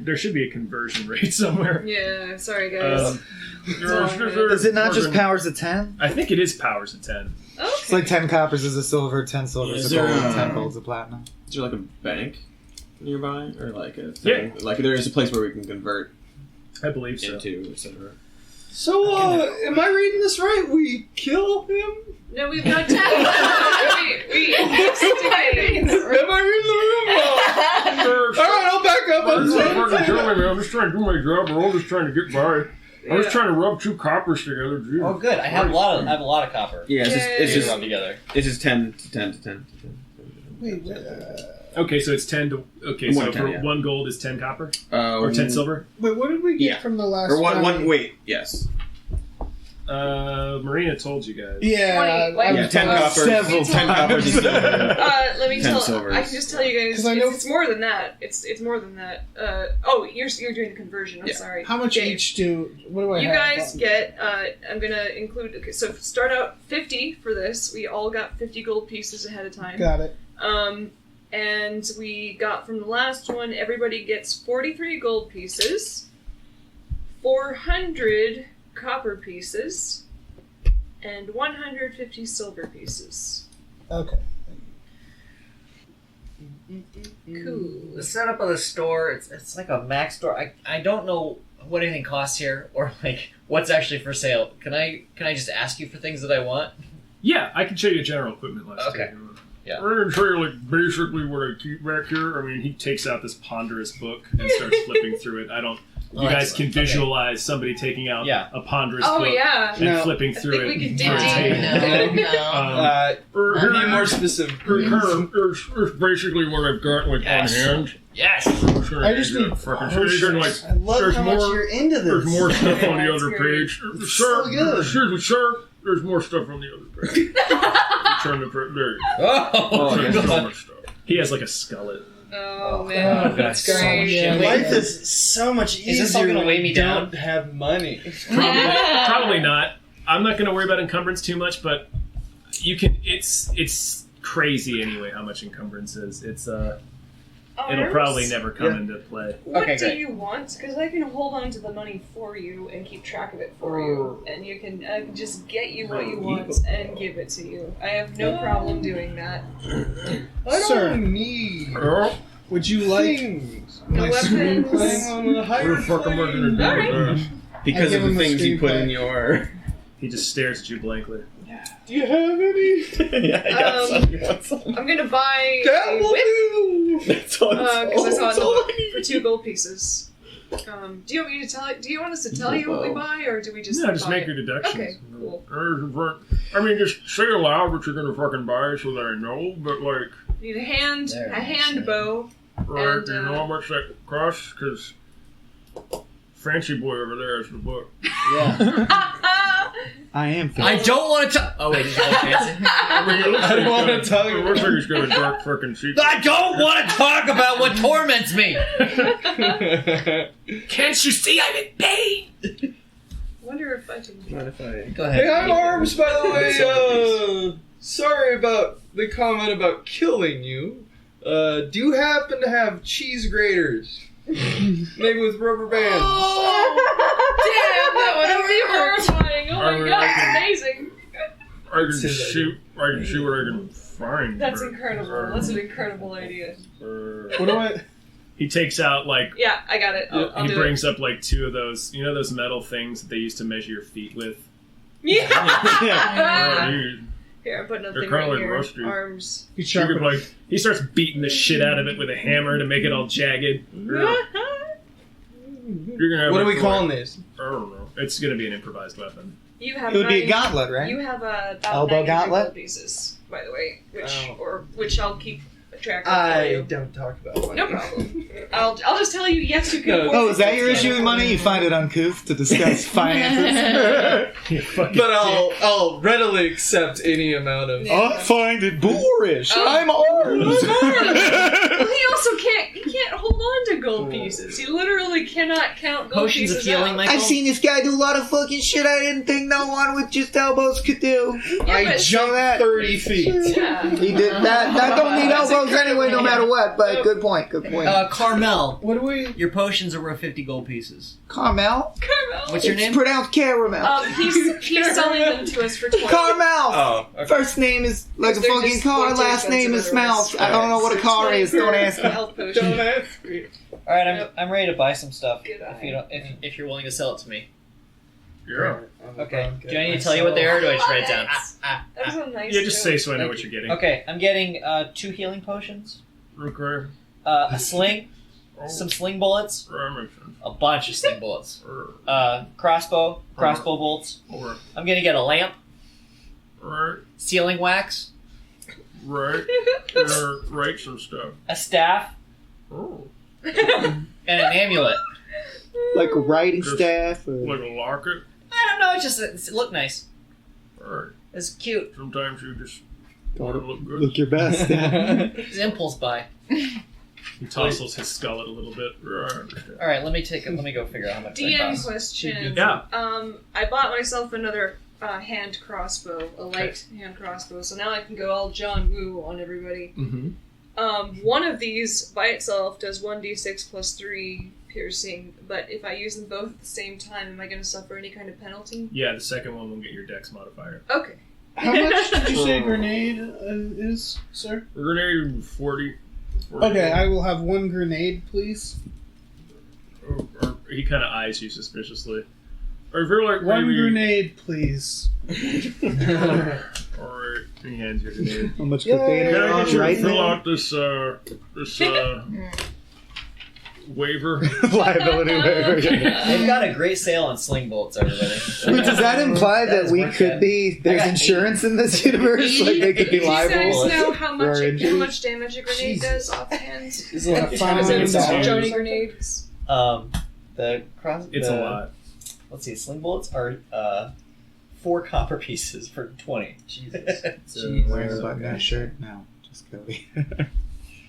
There should be a conversion rate somewhere. Yeah, sorry guys. Is it not just powers of 10? I think it is powers of 10. It's like 10 coppers is a silver, 10 silvers Is a gold, there, and 10 golds a platinum. Is there like a bank nearby, or like a thing? Yeah. Like there is a place where we can convert I believe so. into, etc. So, am I reading this right? We kill him? No, we've got time. feet. Investigating. Am I in the room? Alright, I'll back up. I'm just trying to do my job. We're all just trying to get by. I was trying to rub 2 coppers together. Jeez. Oh, good. I have a lot of copper. Yeah, it's just rub together. It's just 10 to 10 to 10. Wait, Okay, so it's 10 to... Okay, so 1 for 10, 1 gold is 10 copper? Or 10 silver? wait, what did we get Yeah. from the last Or one. time? Wait, yes. Marina told you guys. Yeah, 20, Yeah, 10 coppers. Several 10 coppers. Is let me 10 tell. silvers. I can just tell you guys. 'Cause I know- It's more than that. It's more than that. You're doing the conversion. I'm Yeah. sorry. How much Dave. each do? What do I You have? guys get. I'm gonna include. Okay, so start out 50 for this. We all got 50 gold pieces ahead of time. Got it. And we got from the last one. Everybody gets 43 gold pieces, 400 copper pieces, and 150 silver pieces. Okay. Cool. The setup of the store, it's like a Mac store. I don't know what anything costs here or like what's actually for sale. Can I just ask you for things that I want? Yeah, I can show you a general equipment list. Okay. Yeah. I'm going to show you, like, basically what I keep back here. I mean, He takes out this ponderous book and starts flipping through it. You guys can excellent. visualize somebody taking out a ponderous Oh book yeah. and No. flipping I through think it. we can through a dig table. No. Be more specific. Here's basically what I've got, like, Yes. on hand. Yes. I just need fucking potions. I love There's how much more- you're into this. There's more stuff on the That's other great. page. It's Sir, so good. excuse me, sir. There's more stuff on the other page. Turn the there you Oh, go. There's so God. much stuff. He has like a skullet. Oh man, that's that's great. Yeah. Life is so much easier this all gonna when weigh you me don't down? have money. Probably not. I'm not going to worry about encumbrance too much, but you can. It's crazy anyway how much encumbrance is. It'll probably never come into play. What Okay, do great. you want? Because I can hold on to the money for you and keep track of it for you, and I can just get you what you want and give it to you. I have no problem doing that. I Sir. don't need Would you like things. my weapons. screenplay? I'm on a higher What the fuck am I going to do Alright. with that? Because I of give the him a things you put screenplay. in your. He just stares at you blankly. Do you have any? Yeah, I got some. You want some? I'm gonna buy That a will whip do. That's all. because I saw it that's all I need. for 2 gold pieces. Do you want me to tell? Do you want us to tell you what we buy, or do we just? Yeah, just buy make it? your deductions. Okay, cool. I mean, just say aloud what you're going to fucking buy so that I know, but like, Need a hand There. bow. right, And, you know how much that costs? Because Fancy Boy over there has the book. Yeah. I am. I don't want to. Oh wait, he's fancy. I mean, it looks I like don't wanna he's tell got- you. It looks like he's got a dark fucking secret. I don't want to talk about what torments me. Can't you see I'm in pain? Wonder if I can. Mind if I? Go Hey, ahead. I'm Arms, by the way. Sorry about the comment about killing you. Do you happen to have cheese graters? Maybe with rubber bands. Damn, that would be horrifying. Oh I my mean, god, I it's can- amazing. I can see what I can find. That's but, incredible. That's an incredible idea. What do I? He takes out like Yeah, I got it. I'll he do brings up like 2 of those, you know, those metal things that they used to measure your feet with. it. Yeah. you Here, I put another They're thing kinda right like here. rusty. Arms. You could sharpen like He starts beating the shit out of it with a hammer to make it all jagged. you're gonna have What are it we for, calling like, this? I don't know. It's going to be an improvised weapon. You have It would be a 90 gauntlet, right? You have about Elbow 93 gauntlet? gold pieces, by the way, Oh. which I'll keep track of for I you. don't talk about money. No problem. I'll just tell you. Yes, you can. No. afford Oh, is that it. your issue with money? You find it uncouth to discuss finances? You fucking But I'll readily accept any amount of. Yeah. I find it boorish. Oh. I'm Arms. Well, he also can't hold on to gold pieces. He literally cannot count gold Potions pieces of healing, out. Michael. I've seen this guy do a lot of fucking shit I didn't think no one with just elbows could do. Yeah, I but- jumped 30 feet. Yeah. He did that. That don't need That's elbows anyway, no incredible. matter what. But good point. Good point. Carmel. What do we? Your potions are worth 50 gold pieces. Carmel. Carmel. What's your It's name? pronounced caramel. He's selling them to us for 20. Carmel. Oh, okay. First name is like a They're fucking just car. way too Last name is expensive Smells. otherwise. I don't know what a car is. Don't ask me. Health potion. Don't ask me. All right, I'm ready to buy some stuff. Good eye. If you don't, if you're willing to sell it to me. Yeah. Okay. Do I need to tell you what they are, or do I just write it down? was a nice Yeah, just joke. say so I know what you're getting. Okay, I'm getting 2 healing potions, Okay. a sling, Oh, some sling bullets, that makes sense. a bunch of sling bullets, Alright. crossbow bolts. I'm gonna get a lamp, Right. sealing wax, Right. Right, some stuff. a staff, Oh. and an amulet. Like a writing Just staff. Or... Like a locket. I don't know, it looked nice. Alright. It's cute. Sometimes you just Gotta want to look good. look your best. It's impulse buy. He tousles his skull a little bit. Right, I understand. All right, let me go figure out how much that DM costs. question. Yeah. I bought myself another hand crossbow, a light hand crossbow, so now I can go all John Woo on everybody. Mm-hmm. One of these by itself does 1d6 plus 3 piercing, but if I use them both at the same time, am I going to suffer any kind of penalty? Yeah, the second one will get your dex modifier. Okay. How much did you say grenade is, sir? Grenade 40. Okay, I will have 1 grenade, please. Or he kind of eyes you suspiciously. I feel like 1 maybe... grenade, please. Alright. He hands you a grenade. How much Yay. cocaine Can I are get you to right fill now? out this waiver? Liability waiver. They've got a great sale on sling bolts, everybody. Wait, does that imply That that is we worth could it. be? There's I got insurance in this universe, like they could be Do you guys liable. know how for our injuries? much damage a grenade does offhand? Is it like Is $5 it some million? Johnny grenades? The cross. It's the, a lot. Let's see, sling bullets are 4 copper pieces for 20. Jesus. Wearing a button-down shirt? No, just Cody.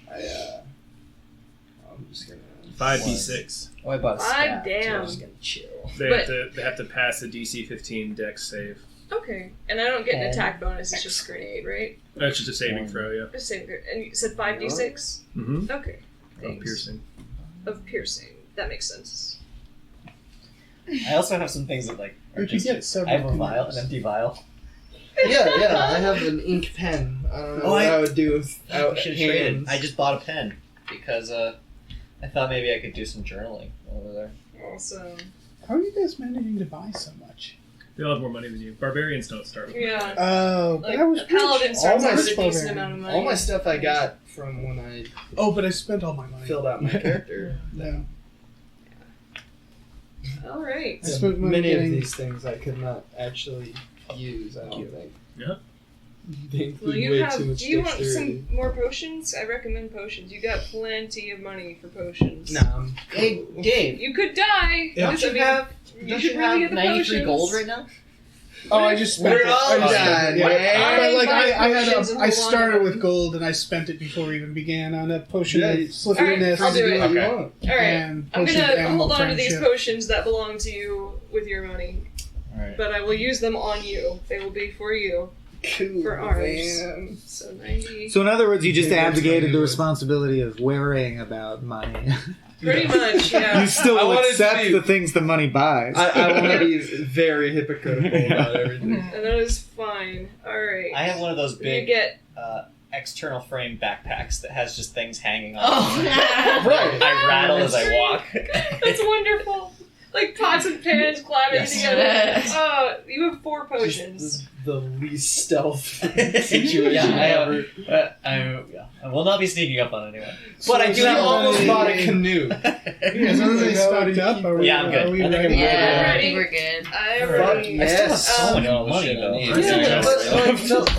I'm just gonna. 5d6. Oh, I bought a staff. Damn. So I'm just gonna chill. They have to pass the DC 15 dex save. Okay, and I don't get an attack bonus, it's just grenade, right? That's just a saving throw, yeah. Just saving, and you said 5d6? Mm-hmm. Okay. Oh, Thanks. piercing. Of piercing. That makes sense. I also have some things that like. Are You could just, get several I have a vial, canoes. an empty vial. Yeah, I have an ink pen. I don't know what I would do without We should trade it. hands. I just bought a pen because I thought maybe I could do some journaling over there. Awesome. How are you guys managing to buy so much? They all have more money than you. Barbarians don't start with Yeah. Oh, Like, that was a paladin rich. starts All out my with a stuff- decent amount of money. All my stuff I got from when I Oh, but I spent all my money. filled out my character. No. Alright. I spent money Many of getting... these things I could not actually use, I don't think. Yeah. They include Well, you way have. too much Do you want dexterity. some more potions? I recommend potions. You got plenty of money for potions. Nah, I'm Hey, Dave, You could die. Yeah. Don't you have? You should really get the 93 potions. gold right now? Oh, I just spent We're it. all I just done, spent it. Yeah. man. But like I had Potions and I hold on started to with them. gold and I spent it before we even began on a potion Yeah, of slipperiness I'll do it. what you Okay. want. All right. and I'm potion of gonna animal hold on to these friendship. potions that belong to you with your money, Alright. but I will use them on you. They will be for you. Cool, For arms. man. So 90. So in other words, you just Yeah, that's abdicated what the you- responsibility of worrying about money. Pretty much, yeah. You still I will wanted to accept be- the things the money buys. I want to be very hypocritical about everything. And that is fine. Alright. I have one of those You big get. external frame backpacks that has just things hanging on. Oh. Right. I rattle as I walk. That's wonderful. Like pots and pans clattering Yes. together. Oh, you have 4 potions. The least stealth situation Yeah, I have- ever. I will not be sneaking up on anyone. So But I do you have almost already- bought a canoe. Is everybody stocked up? Are we, Yeah, I'm good. Are we I think ready? I'm Yeah, I Ready? think we're good. I Fuck already. I still have yes. so much all the money shit I though. need. Yeah,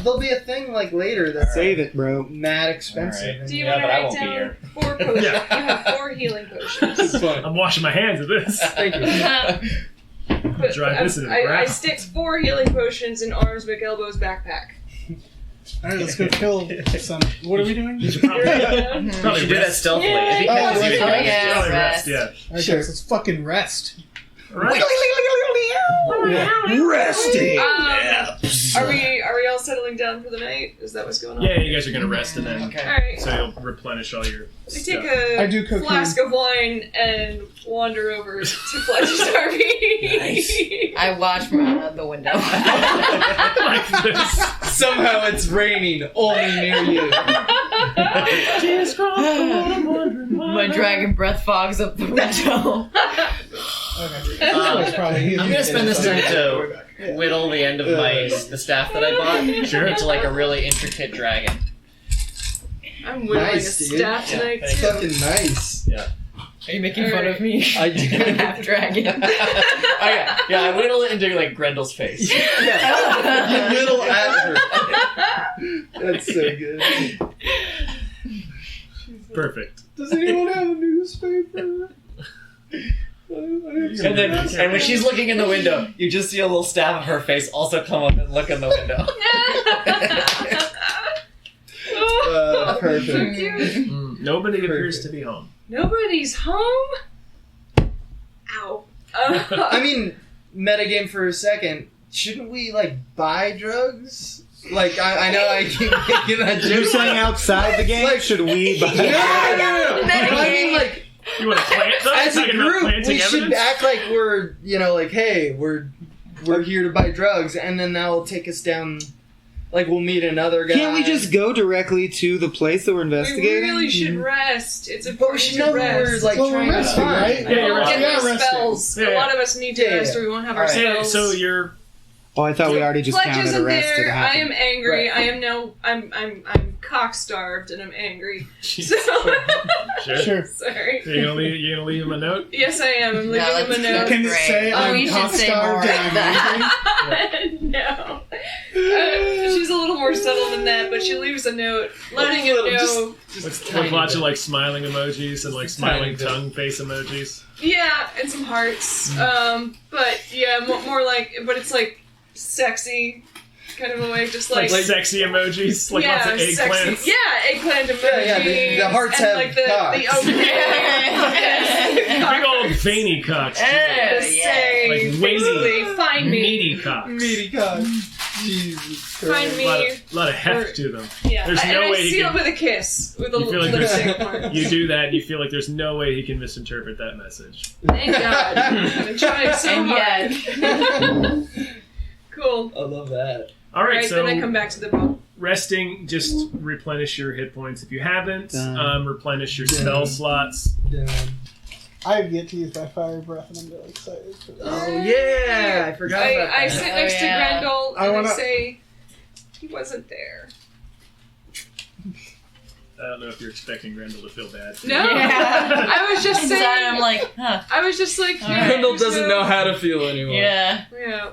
There'll be a thing like later that's Save it, bro. mad expensive. Alright. and Do you Yeah, want to but I write won't be down here. 4 potions? Yeah. You have 4 healing potions. Fun. I'm washing my hands of this. Thank you. But Drive this into the I ground. stick 4 healing potions in Arms McElbow's backpack. All right, let's go kill some. What are we doing? You should probably, You probably should do that rest. stealthily. Yeah. If he Oh, catches you, yeah. you Yeah. Probably rest. rest, yeah. Okay, Sure. so let's fucking rest. Right. Resting. Are we all settling down for the night? Is that what's going on? Yeah, you guys are gonna rest and then Okay. Alright. so you'll replenish all your I take stuff. a I do cocaine. flask of wine and wander over to Fletcher's RV. I watch from out the window. Like this. Somehow it's raining only near you. My dragon breath fogs up the window. Okay. That's probably easy. I'm gonna spend this turn to whittle the end of the staff that I bought into like a really intricate dragon. I'm whittling Nice, a dude. staff tonight It's too. fucking nice. Yeah. Are you making fun Alright. of me? I do. Half dragon. Yeah, I whittle it into like Grendel's face. You whittle at her. That's so good. Perfect. Does anyone have a newspaper? And when she's looking in the window, you just see a little stab of her face also come up and look in the window. Perfect. Nobody appears to be home. Nobody's home? Ow. I mean, metagame for a second. Shouldn't we, like, buy drugs? Like, I know I keep making that joke. You're saying outside the game? Like, should we buy? No. I mean, like, You want to plant them? as a Talking about group, planting we should evidence? act like we're, like, hey, we're here to buy drugs, and then that'll take us down. Like, we'll meet another guy. Can't we just go directly to the place that we're We investigating? really should rest. It's But we important should to know rest. we're, like, Well, we're trying to resting, find. right? Yeah, you're We'll right. get Yeah, those resting. spells. Yeah, A yeah. lot of us need to Yeah, rest, yeah. or we won't have All our right. spells. So you're... Oh, I thought we already just Fletch counted isn't arrested. there. I happened. am angry. Right. I am no. I'm cock starved, and I'm angry. So Sure. sorry. You gonna leave him a note? Yes, I am. I'm leaving him a note. Can it Great. say Oh, I'm you should top say starved more and of I'm that. angry? No. She's a little more subtle than that, but she leaves a note letting him know. With lots of like smiling emojis and like smiling tongue face emojis. Yeah, and some hearts. But yeah, more like, but it's like sexy kind of a way, just Like, like sexy emojis, like lots of eggplants. sexy. Yeah, eggplant emojis. Yeah, the hearts and have like the cocks. Big old veiny cocks. too. Say, Like basically, find me. Meaty cocks. Meaty cock. Jesus Find Christ. me. A lot of heft to them. Yeah, There's and no I way he seal can- it with a kiss with a You feel like lipstick part. You do that, you feel like there's no way he can misinterpret that message. Thank God. I've been trying so And hard. Cool. I love that. Alright, so then I come back to the boat. resting, just replenish your hit points if you haven't. Done. Replenish your spell slots. I have yet to use my fire breath, and I'm really excited for that. Oh, yeah. I forgot about I that. sit Oh, next yeah. to Grendel I and wanna- I say, he wasn't there. I don't know if you're expecting Grendel to feel bad. No, Yeah. I was just Inside, saying. I'm like, huh. I was just like, yeah, Grendel there's doesn't know how to feel anymore. Yeah. Yeah.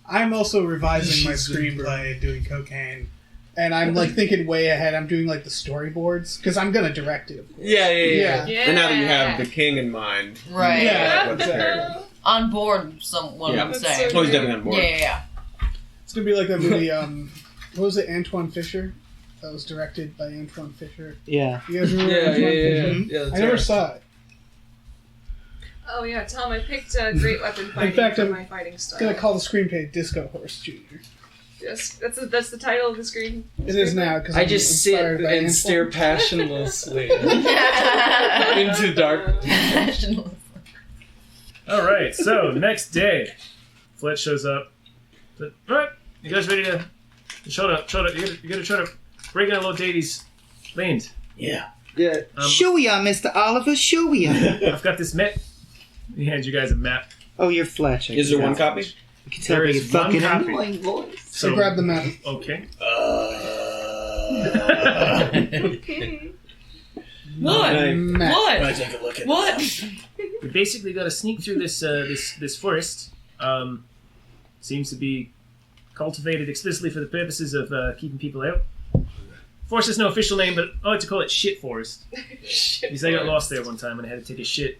I'm also revising my screenplay, doing cocaine, and I'm like thinking way ahead. I'm doing like the storyboards because I'm gonna direct it. Yeah. Yeah. And now that you have the king in mind, Right. Yeah. what's there? On board, what Yeah. I'm That's saying. so Oh, he's definitely on board. Yeah. It's gonna be like that movie. What was it? Antoine Fisher. That was directed by Antoine Fisher. Yeah. You guys remember Yeah, Antoine yeah. Fisher? Yeah, that's I never right. saw it. Oh yeah, Tom, I picked a great weapon fighting fact, for I'm my fighting style. I'm gonna call the screenplay "Disco Horse Jr." Yes, that's the title of the screen. It is now because I just sit and stare passionlessly into dark. Alright, so next day, Fletch shows up. Alright, you guys ready to... Shut up. You gotta try to break down little Davy's land. Yeah. Yeah. Show ya, Mr. Oliver, show ya. I've got this map. He hands you guys a map. Oh, you're Fletch. Is there one copy? You can tell There by is your one fucking copy. annoying voice. So grab the map. Okay. What? Map. What? Might take a look at What? We basically got to sneak through this forest. Seems to be cultivated explicitly for the purposes of keeping people out. Forest is no official name, but I like to call it Shit Forest. Because I got lost there one time and I had to take a shit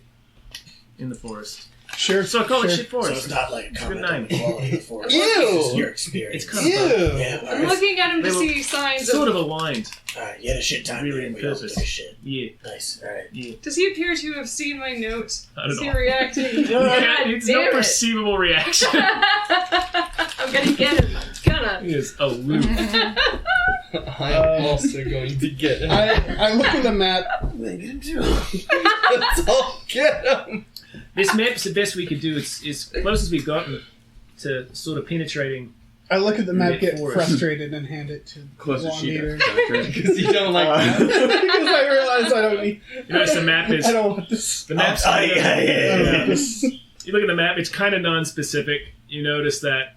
in the forest. Sure. So I call it Shit So Forest. it's not like a Good comment on name. the quality of the forest. Ew. This is your experience. It's kind of fun. Ew. Yeah, I'm alright. looking at him to They were see signs Sort of. of aligned. Alright, you had a shit time. Really today. in We all purpose. took a shit. Yeah. Nice. Alright. Yeah. Does he appear to have seen my note? I don't Is he know. reacting? It's God no damn it. perceivable reaction. I'm gonna get him. I'm gonna. He is aloof. I'm also going to get him. I look at the map. Let's all get him. This map's the best we could do. It's close as we've gotten to sort of penetrating. I look at the map, get Mid-forest. frustrated, and hand it to Closest she Juanita. does. Because you don't like that. Because I realize I don't need. You notice the map is I don't want this. the map's Oh, kind of- yeah. I don't want this. You look at the map; it's kind of non-specific. You notice that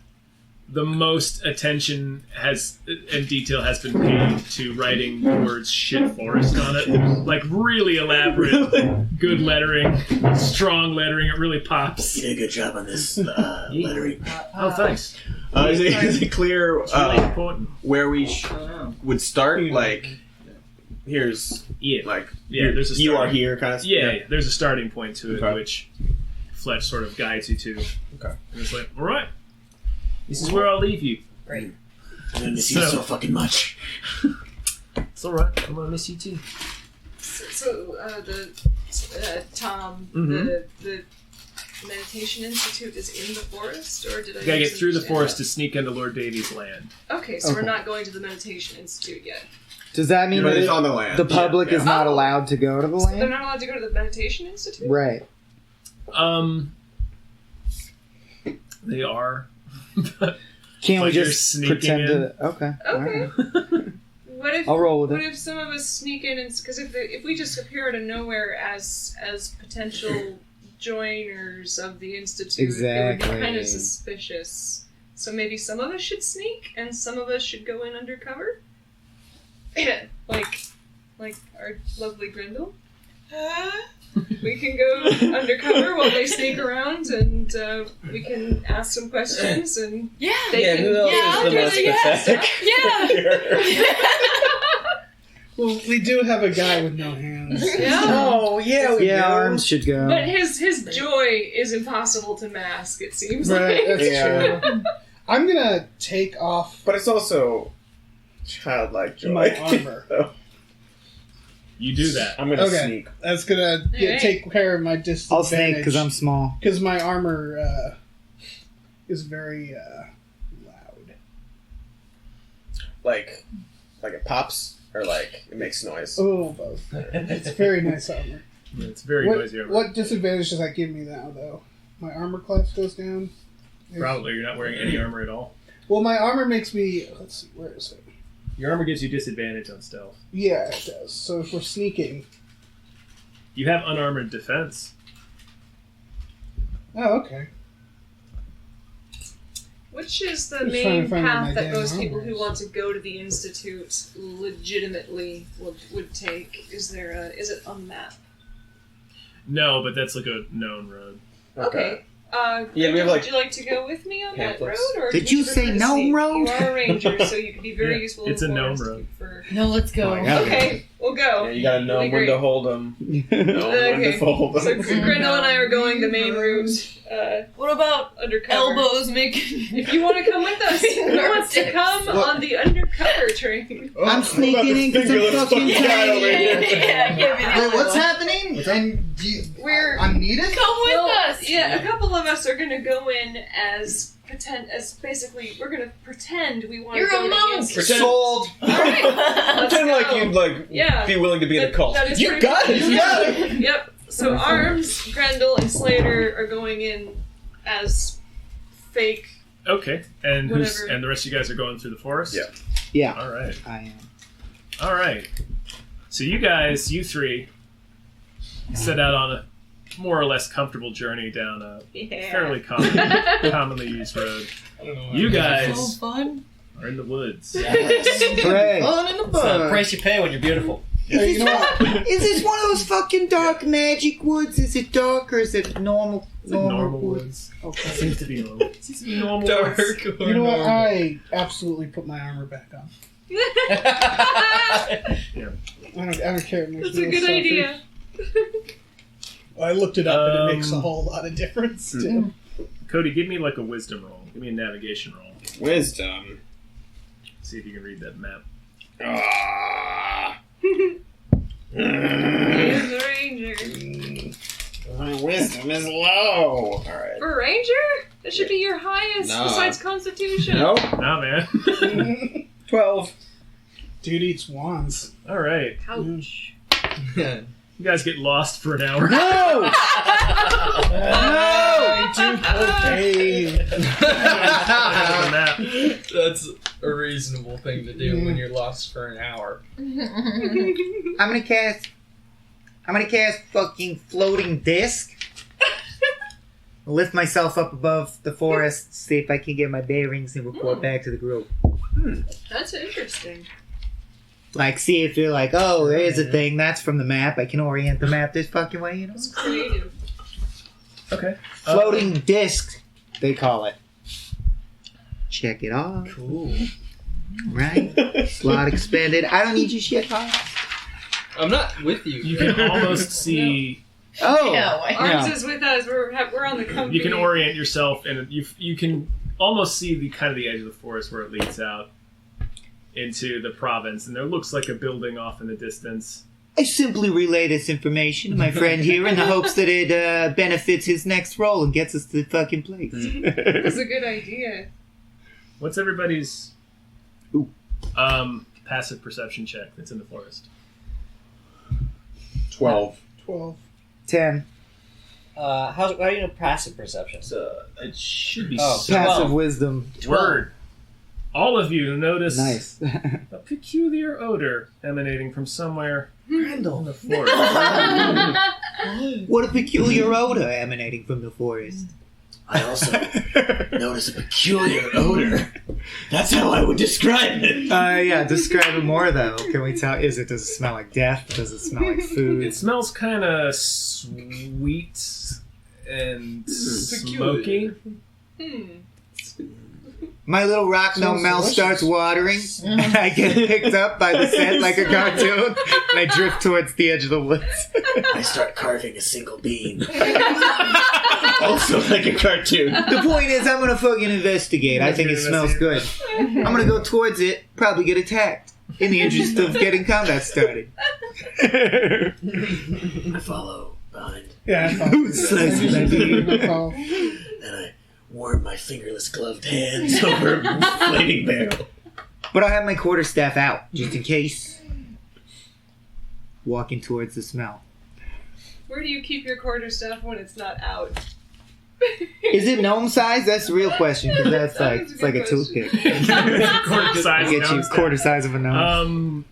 the most attention and detail has been paid to writing the words "shit forest" on it. Like really elaborate, good lettering, strong lettering. It really pops. You did a good job on this lettering. Oh, thanks. Is it clear It's really important. where we would start? Like, here's Yeah, you there's a you are starting- here, kind of. Yeah, there's a starting point to it, Okay. which Fletch sort of guides you to. Okay. And it's like, all right, this is where I'll leave you. Great. I'm gonna miss you so fucking much. It's all right. I'm gonna miss you too. So Tom, Mhm. the meditation institute is in the forest, or did I? You gotta get through the misunderstand forest to sneak into Lord Davies' land. that? Okay, so we're Okay. not going to the meditation institute yet. Does that mean But that it's on the land. the public is not Oh. allowed to go to the So they're land? not allowed to go to the meditation institute. Right. They are. Can't we But you're just sneaking pretend in? to? Okay. Okay. alright. What if? I'll roll with What it. if some of us sneak in and because if we just appear out of nowhere as potential joiners of the institute, it would Exactly. be kind of suspicious. So maybe some of us should sneak and some of us should go in undercover. like our lovely Grendel. We can go undercover while they sneak around, and we can ask some questions, and Yeah. they can. who else Yeah, is I'll the do most the yes. pathetic? Yeah. Well, we do have a guy with no hands. Yeah. Oh, yeah, we Yeah, do. arms should go. But his joy is impossible to mask, it seems Right, like. that's Yeah. true. I'm gonna take off But it's also childlike joy. my armor. You do that. I'm gonna Okay. sneak. That's gonna Alright. take care of my I'll disadvantage. sneak because I'm small. Because my armor is very loud. Like it pops, or like it makes noise. Oh, both. It's very nice armor. Yeah, it's very noisy over What disadvantage does that give me now, though? My armor class goes down? Probably you're not wearing any armor at all. Well, my armor makes me... Let's see, where is it? Your armor gives you disadvantage on stealth. Yeah, it does. So if we're sneaking... You have unarmored defense. Oh, okay. Which is the Just trying main to find where my path that damn most armor people who is. want to go to the institute legitimately would take? Is it on the map? No, but that's like a known road. Okay. Yeah, we have, like, would you like to go with me on pamphlets. that road, or Did would you prefer say to gnome sneak? road? You are a ranger, so you could be very Yeah, useful. it's in a the gnome forest road. For... No, let's go. Oh my God. Okay, we'll go. Yeah, you gotta know Really when to great. hold them. Know when Okay. to fold them. So Grendel and I are going the main route. What about Undercover. elbows making? If you want to come with us, who wants to come on the undercover train? I'm sneaking in because I'm fucking guy over tiny. here. Yeah, give me that Wait, what's one. happening? And We're I'm needed? Come with Well, us. yeah, a couple of us are going to go in as basically we're going to pretend we want You're to go a to the monk. institute. Sold. All right, let's Pretend like go. you'd Yeah. be willing to be in the cult. That is You pretty got much- it. You got it. Yep. So Arms, Grendel, and Slater are going in as fake. Okay, and Whatever. and the rest of you guys are going through the forest. Yeah. Yeah, All right. I am. All right. So you three, set out on a more or less comfortable journey down a Yeah. fairly commonly used road. You So guys fun. are in the woods. Hooray. It's the price you pay when you're beautiful. Hey, you know what? Is this one of those fucking dark magic woods? Is it dark or is it normal? It's like normal woods. Okay. Seems to be normal. Seems to be normal Dark woods. or You know what? normal. I absolutely put my armor back on. I don't care. It makes That's me a feel good selfish. idea. I looked it up and it makes a whole lot of difference too. Cody, give me like a wisdom roll. Give me a navigation roll. Wisdom. See if you can read that map. He's a ranger. My wisdom is low. Alright. For ranger? That should be your highest Nah. besides constitution. Nope. Nah, man. 12. Dude eats wands. All right. Ouch. You guys get lost for an hour. No! Okay. The map. That's a reasonable thing to do when you're lost for an hour. I'm gonna cast fucking floating disc. lift myself up above the forest, see if I can get my bearings and report back to the group. That's interesting. Like, see if you're like, oh, there's a thing. That's from the map. I can orient the map this fucking way, you know? It's creative. Okay. Floating disc, they call it. Check it off. Cool. Right? Slot expanded. I don't need your shit, Bob. I'm not with you. You can almost see. Oh! No, Arms is with us. We're on the company. You can orient yourself, and you can almost see the kind of the edge of the forest where it leads out into the province, and there looks like a building off in the distance. I simply relay this information to my friend here in the hopes that it benefits his next role and gets us to the fucking place. That's a good idea. What's everybody's passive perception check that's in the forest? 12. 10. How do you know passive perception? It should be Passive wisdom. Word. All of you notice Nice. a peculiar odor emanating from somewhere in the forest. What a peculiar odor emanating from the forest. I also notice a peculiar odor. That's how I would describe it. Yeah, describe it more though. Can we tell? Does it smell like death? Does it smell like food? It smells kind of sweet and smoky. My little rock gnome mouth starts watering, and I get picked up by the scent like a cartoon, and I drift towards the edge of the woods. I start carving a single bean. Also like a cartoon. The point is, I'm gonna fucking investigate. I think it smells good. I'm gonna go towards it, probably get attacked, in the interest of getting combat started. I follow behind. Yeah, I follow. Slices my bean. I follow. And I warm my fingerless gloved hands over a flaming barrel. But I have my quarterstaff out, just in case. Walking towards the smell. Where do you keep your quarterstaff when it's not out? Is it gnome size? That's the real question, because that's like it's like a toothpick. Quarter size. I get you quarter size of a gnome.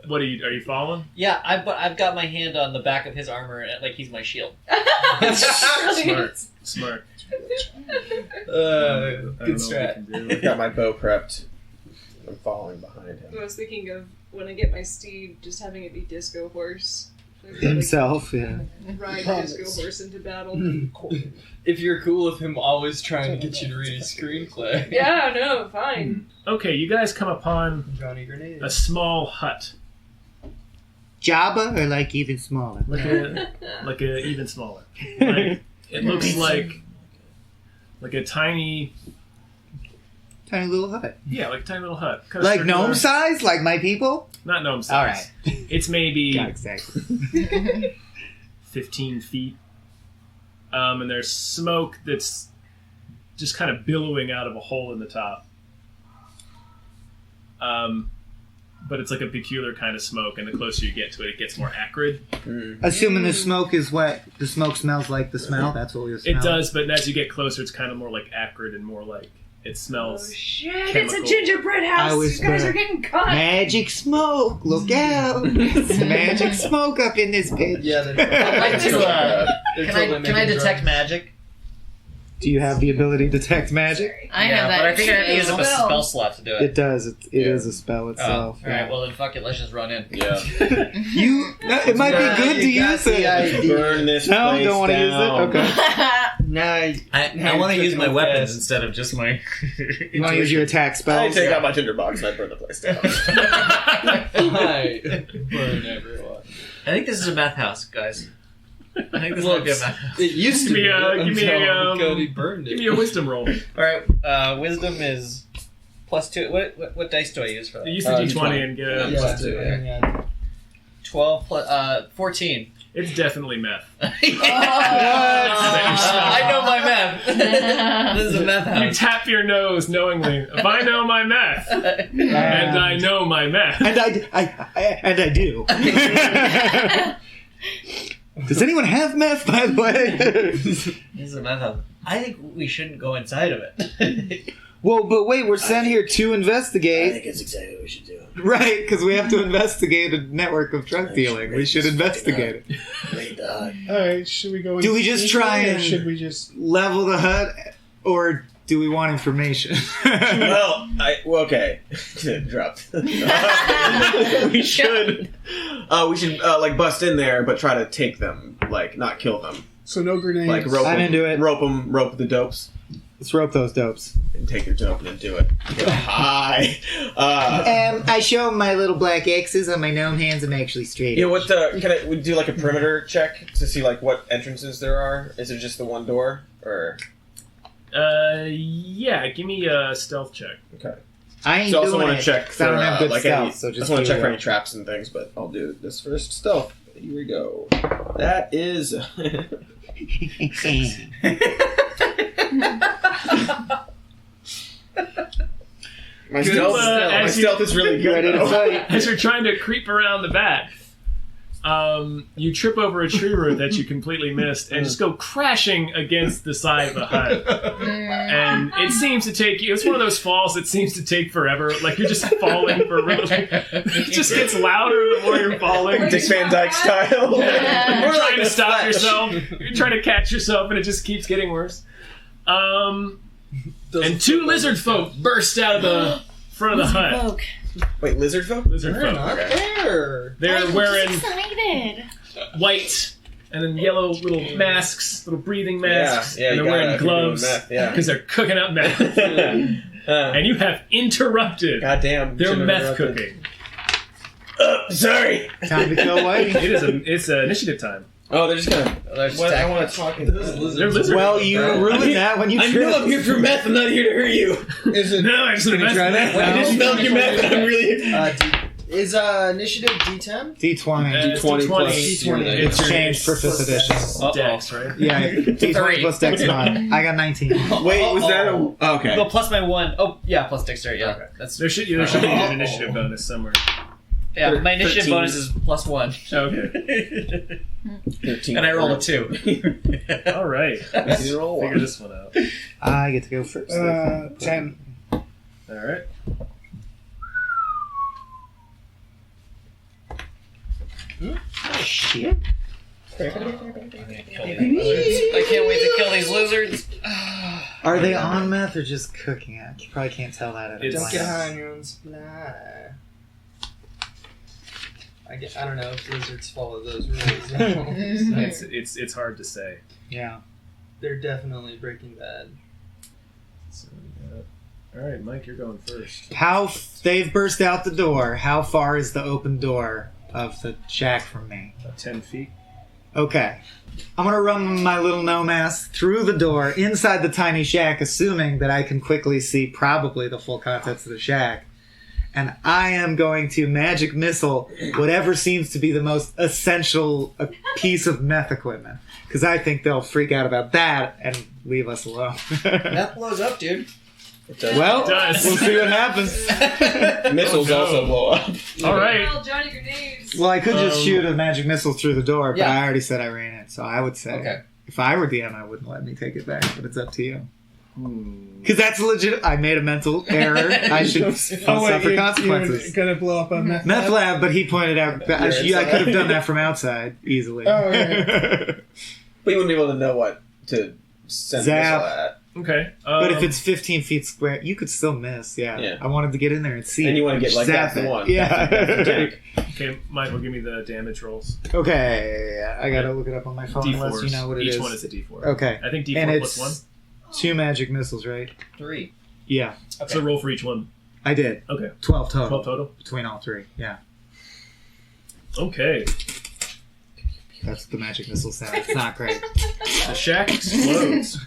What are you following? Yeah, I've got my hand on the back of his armor, like he's my shield. Smart. Good strat. I've got my bow prepped. I'm following behind him. I was thinking of when I get my steed, just having it be Disco Horse. Himself, yeah. Ride Disco Horse into battle. If you're cool with him always trying to get you to read his screenplay. Yeah, no, fine. Okay, you guys come upon Johnny Grenade. a small hut. Jabba or like even smaller? Like a even smaller. Like, it looks like a tiny little hut. Yeah, like a tiny little hut. Kinda Like circular. gnome size? Like my people? Not gnome size. All right. It's maybe Got exactly. 15 feet. And there's smoke that's just kind of billowing out of a hole in the top. But it's like a peculiar kind of smoke, and the closer you get to it, it gets more acrid. Assuming the smoke is what the smoke smells like the smell, that's what we'll smell. It does, but as you get closer, it's kind of more like acrid and more like it smells. Oh shit, chemical. it's a gingerbread I house! was You guys gonna- are getting caught! Magic smoke! Look out! It's magic smoke up in this bitch. Yeah, Can I detect magic? Do you have the ability to detect magic? I have that. But I think I have to use up a spell. spell slot to do it. It does. It is a spell itself. Oh, alright, well then fuck it, let's just run in. Yeah. It might be good to use it. Burn this No, place don't want to use it? down. Okay. I want to use my weapons instead of just my... You want to use your attack I spells? take out my tinderbox and I burn the place down. I burn everyone. I think this is a meth house, guys. I think this might be a meth house. It used to Give me be a- give me a, until Cody burned it. Give me a wisdom roll. Alright, wisdom is +2. What dice do I use for that? Use the d20 and get a Yeah, plus 2. yeah. 12 plus 14. It's definitely meth. I know my meth. This is a meth You house. tap your nose knowingly. If I know my meth, and I know my meth. And I do. Does anyone have meth, by the way? This is a meth house. I think we shouldn't go inside of it. Well, but wait, we're sent here to I investigate. think that's exactly what we should do. Right, because we have to investigate a network of drug dealing. We should investigate it. They died. All right, should we go? Do we just try or and should we just level the hut, or do we want information? Okay. Dropped. We should like bust in there, but try to take them, like not kill them. So no grenades. Like rope I'm them, into it. Rope the dopes, Let's rope those dopes. and take your dope and then do it. Get high. I show him my little black X's on my gnome hands. I'm actually straight. Yeah, we do like a perimeter check to see like what entrances there are? Is it just the one door, or? Yeah, give me a stealth check. Okay. I ain't So I also doing want it, to check 'cause for I don't have good like stealth, any. so I just just want to check for do any traps and things, but I'll do this first. Stealth. Here we go. That is. My stealth is really good. Ready to fight. As you're trying to creep around the back, you trip over a tree root that you completely missed and just go crashing against the side of the hut. And it seems to take you, it's one of those falls that seems to take forever. Like you're just falling for real. It just gets louder the more you're falling. Dick Van Dyke style. You're trying to stop yourself. You're trying to catch yourself and it just keeps getting worse. And two lizard folk burst out of the front of the hut. Wait, lizard folk? Lizard folk. Not there. They're wearing Excited. white and then yellow little masks, little breathing masks. Yeah, and you they're wearing gotta if you're doing gloves meth, yeah. because they're cooking up meth. And you have interrupted Goddamn. their should've meth interrupted. cooking. Sorry. Time to kill Whitey. It's initiative time. Oh, they're just gonna. I want to talk to those They're lizards. lizard Well, folk, you bro. ruined that when you I tripped. know I'm here for meth. I'm not here to hurt you. Is it? No, I just Can you try that? I just smelled your meth. And I'm really. Is initiative D10? D20. D20 plus D20. It's your Changed for 5th edition. Dex, right? Yeah, D20 Three. plus Dex 9. I got 19. Wait, was that a? Oh, okay. Well, plus my 1. Oh, yeah, plus dexterity. Yeah, that's There should be an initiative bonus somewhere. yeah. My initiative 13. bonus is plus 1, Okay. 13. and I roll a 2. All right. You roll Figure one. this one out. I get to go first. 10. All right. Shit. I can't wait to kill these lizards. Are they on meth or just cooking it? You probably can't tell that at a It's- Don't glance. get high on your own supply. I don't know if lizards follow those rules. It's hard to say. Yeah. They're definitely Breaking Bad. So, all right, Mike, you're going first. They've burst out the door. How far is the open door of the shack from me? About 10 feet. Okay. I'm going to run my little gnome ass through the door inside the tiny shack, assuming that I can quickly see probably the full contents of the shack. And I am going to magic missile whatever seems to be the most essential piece of meth equipment. Because I think they'll freak out about that and leave us alone. That blows up, dude. Well, It does. we'll see what happens. Missiles Oh, no. also blow up. All right. Well, Johnny grenades. Well, I could just shoot a magic missile through the door, but Yeah. I already said I ran it, so I would say Okay. if I were DM, I wouldn't let me take it back, but it's up to you. Hmm. Because that's legit. I made a mental error. I should suffer consequences. You're gonna blow up a meth Meth lab? lab, but he pointed out that I could have done that from outside easily. Oh, right. But you wouldn't be able to know what to send the Zap. missile at. Okay. But if it's 15 feet square, you could still miss. Yeah. Yeah. I wanted to get in there and see. And you want to get like Zap that's the it. one. Yeah. That's the tank. Okay, Michael, give me the damage rolls. Okay. I gotta look it up on my phone unless D4s. you know what it is. Each one is a D4. Okay. I think D4 and plus it's 1. 2 magic missiles, right? 3. Yeah. Okay. So roll for each one. I did. Okay. 12 total. 12 total? Between all three. Yeah. Okay. That's the magic missile sound. It's not great. The shack explodes.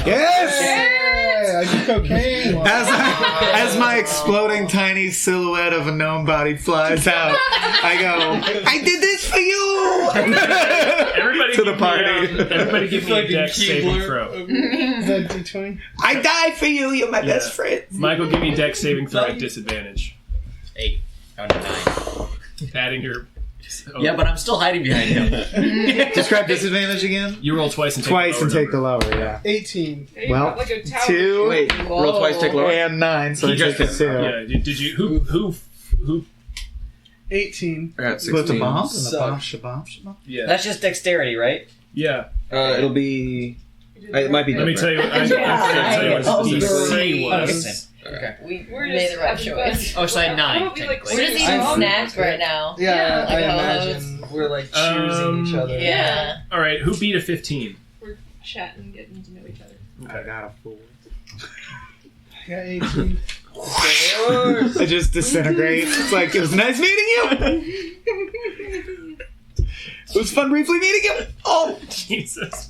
Yes! Yeah, I do cocaine. As my exploding tiny silhouette of a gnome body flies out, I go, I did this for you! Everybody To the give party. Everybody give me a dex saving throw. Is that D20? I died for you, you're my Yeah. best friend. Michael, give me a dex saving throw at disadvantage. 8. Down to 9. Adding your... Oh. Yeah, but I'm still hiding behind him. Describe disadvantage again? You roll twice and take Twice the and lower take the number. lower, yeah. 18. Well, like a tower. 2 Wait, roll twice, take lower. and 9, so He I take just the did. 2. Yeah, did you... Who 18. I got So it's a 16. bomb? And Sucks. a bomb. Yeah. That's just dexterity, right? Yeah. It'll be. It might be. Let me tell you. I tell you what DC was. Okay. We We're made just the right having choice. Oh, so I had 9. Why don't we, like, technically. We're just I'm- eating snacks right now. Yeah, Like I hoes. imagine we're like choosing each other. Yeah. All right. Who beat a 15? We're chatting, getting to know each other. I got a fool. I got 18. I just disintegrate. It's like, it was nice meeting you. It was fun briefly meeting you. Oh, Jesus.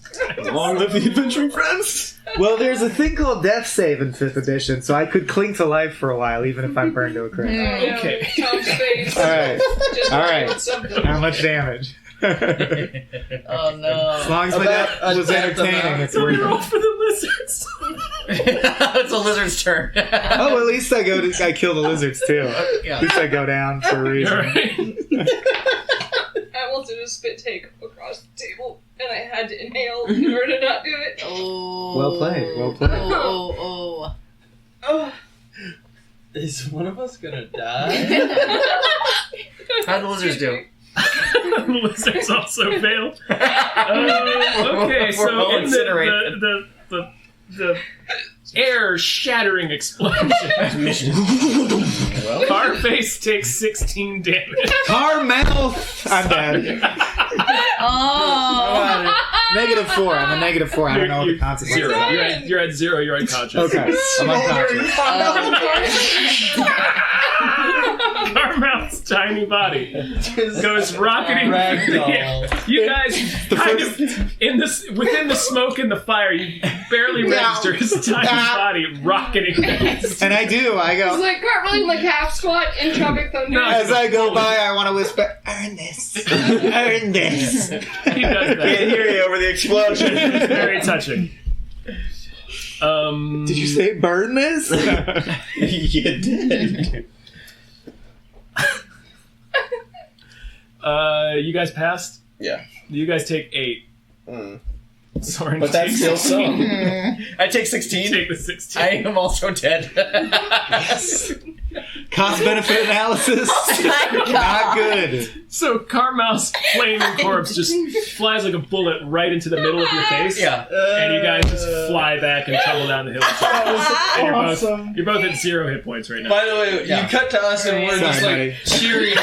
Long live the adventuring friends. well, there's a thing called death save in 5th edition, so I could cling to life for a while, even if I'm burned to a crisp. Yeah, Okay. Tom's face. All right. Just All right. doing something. How much damage? Oh no. As long as my death was entertaining, it's worth Roll it. for the lizards. It's a lizard's turn. Oh, at least I kill the lizards too. Yeah. At least I go down for a All reason. right. I wanted to spit take across the table, and I had to inhale in order to not do it. Oh. Well played. Well played. Oh. Oh. Is one of us gonna die? How'd the lizards do? The lizards also failed. Okay, so We're all in incinerated. the air-shattering explosion, Carface takes 16 damage. Car mouth! I'm dead. Oh. -4. I'm a -4. I don't know what the consequences Zero. are. You're at 0. You're unconscious. Okay. I'm unconscious. Carmouth's tiny body goes rocketing. Ragdoll. You guys, kind of within the smoke and the fire, you barely register his tiny body rocketing. And I do. I It's go. like cartwheeling like half squat in Tropic Thunder. No. As I go by, I want to whisper, "Earn this. Earn this." He does Can't that. hear you over the explosion. It's very touching. Did you say burn this? You did. You guys passed? Yeah. You guys take 8. Mm. Soren But that's takes still some. I take 16. Take the 16. I am also dead. Cost benefit analysis. Not good. So Carmouth's flaming corpse just flies like a bullet right into the middle of your face. Yeah. And you guys just fly back and tumble down the hill. And you're both at 0 hit points right now. By the way, Yeah. you cut to us and we're just Sorry, like cheering.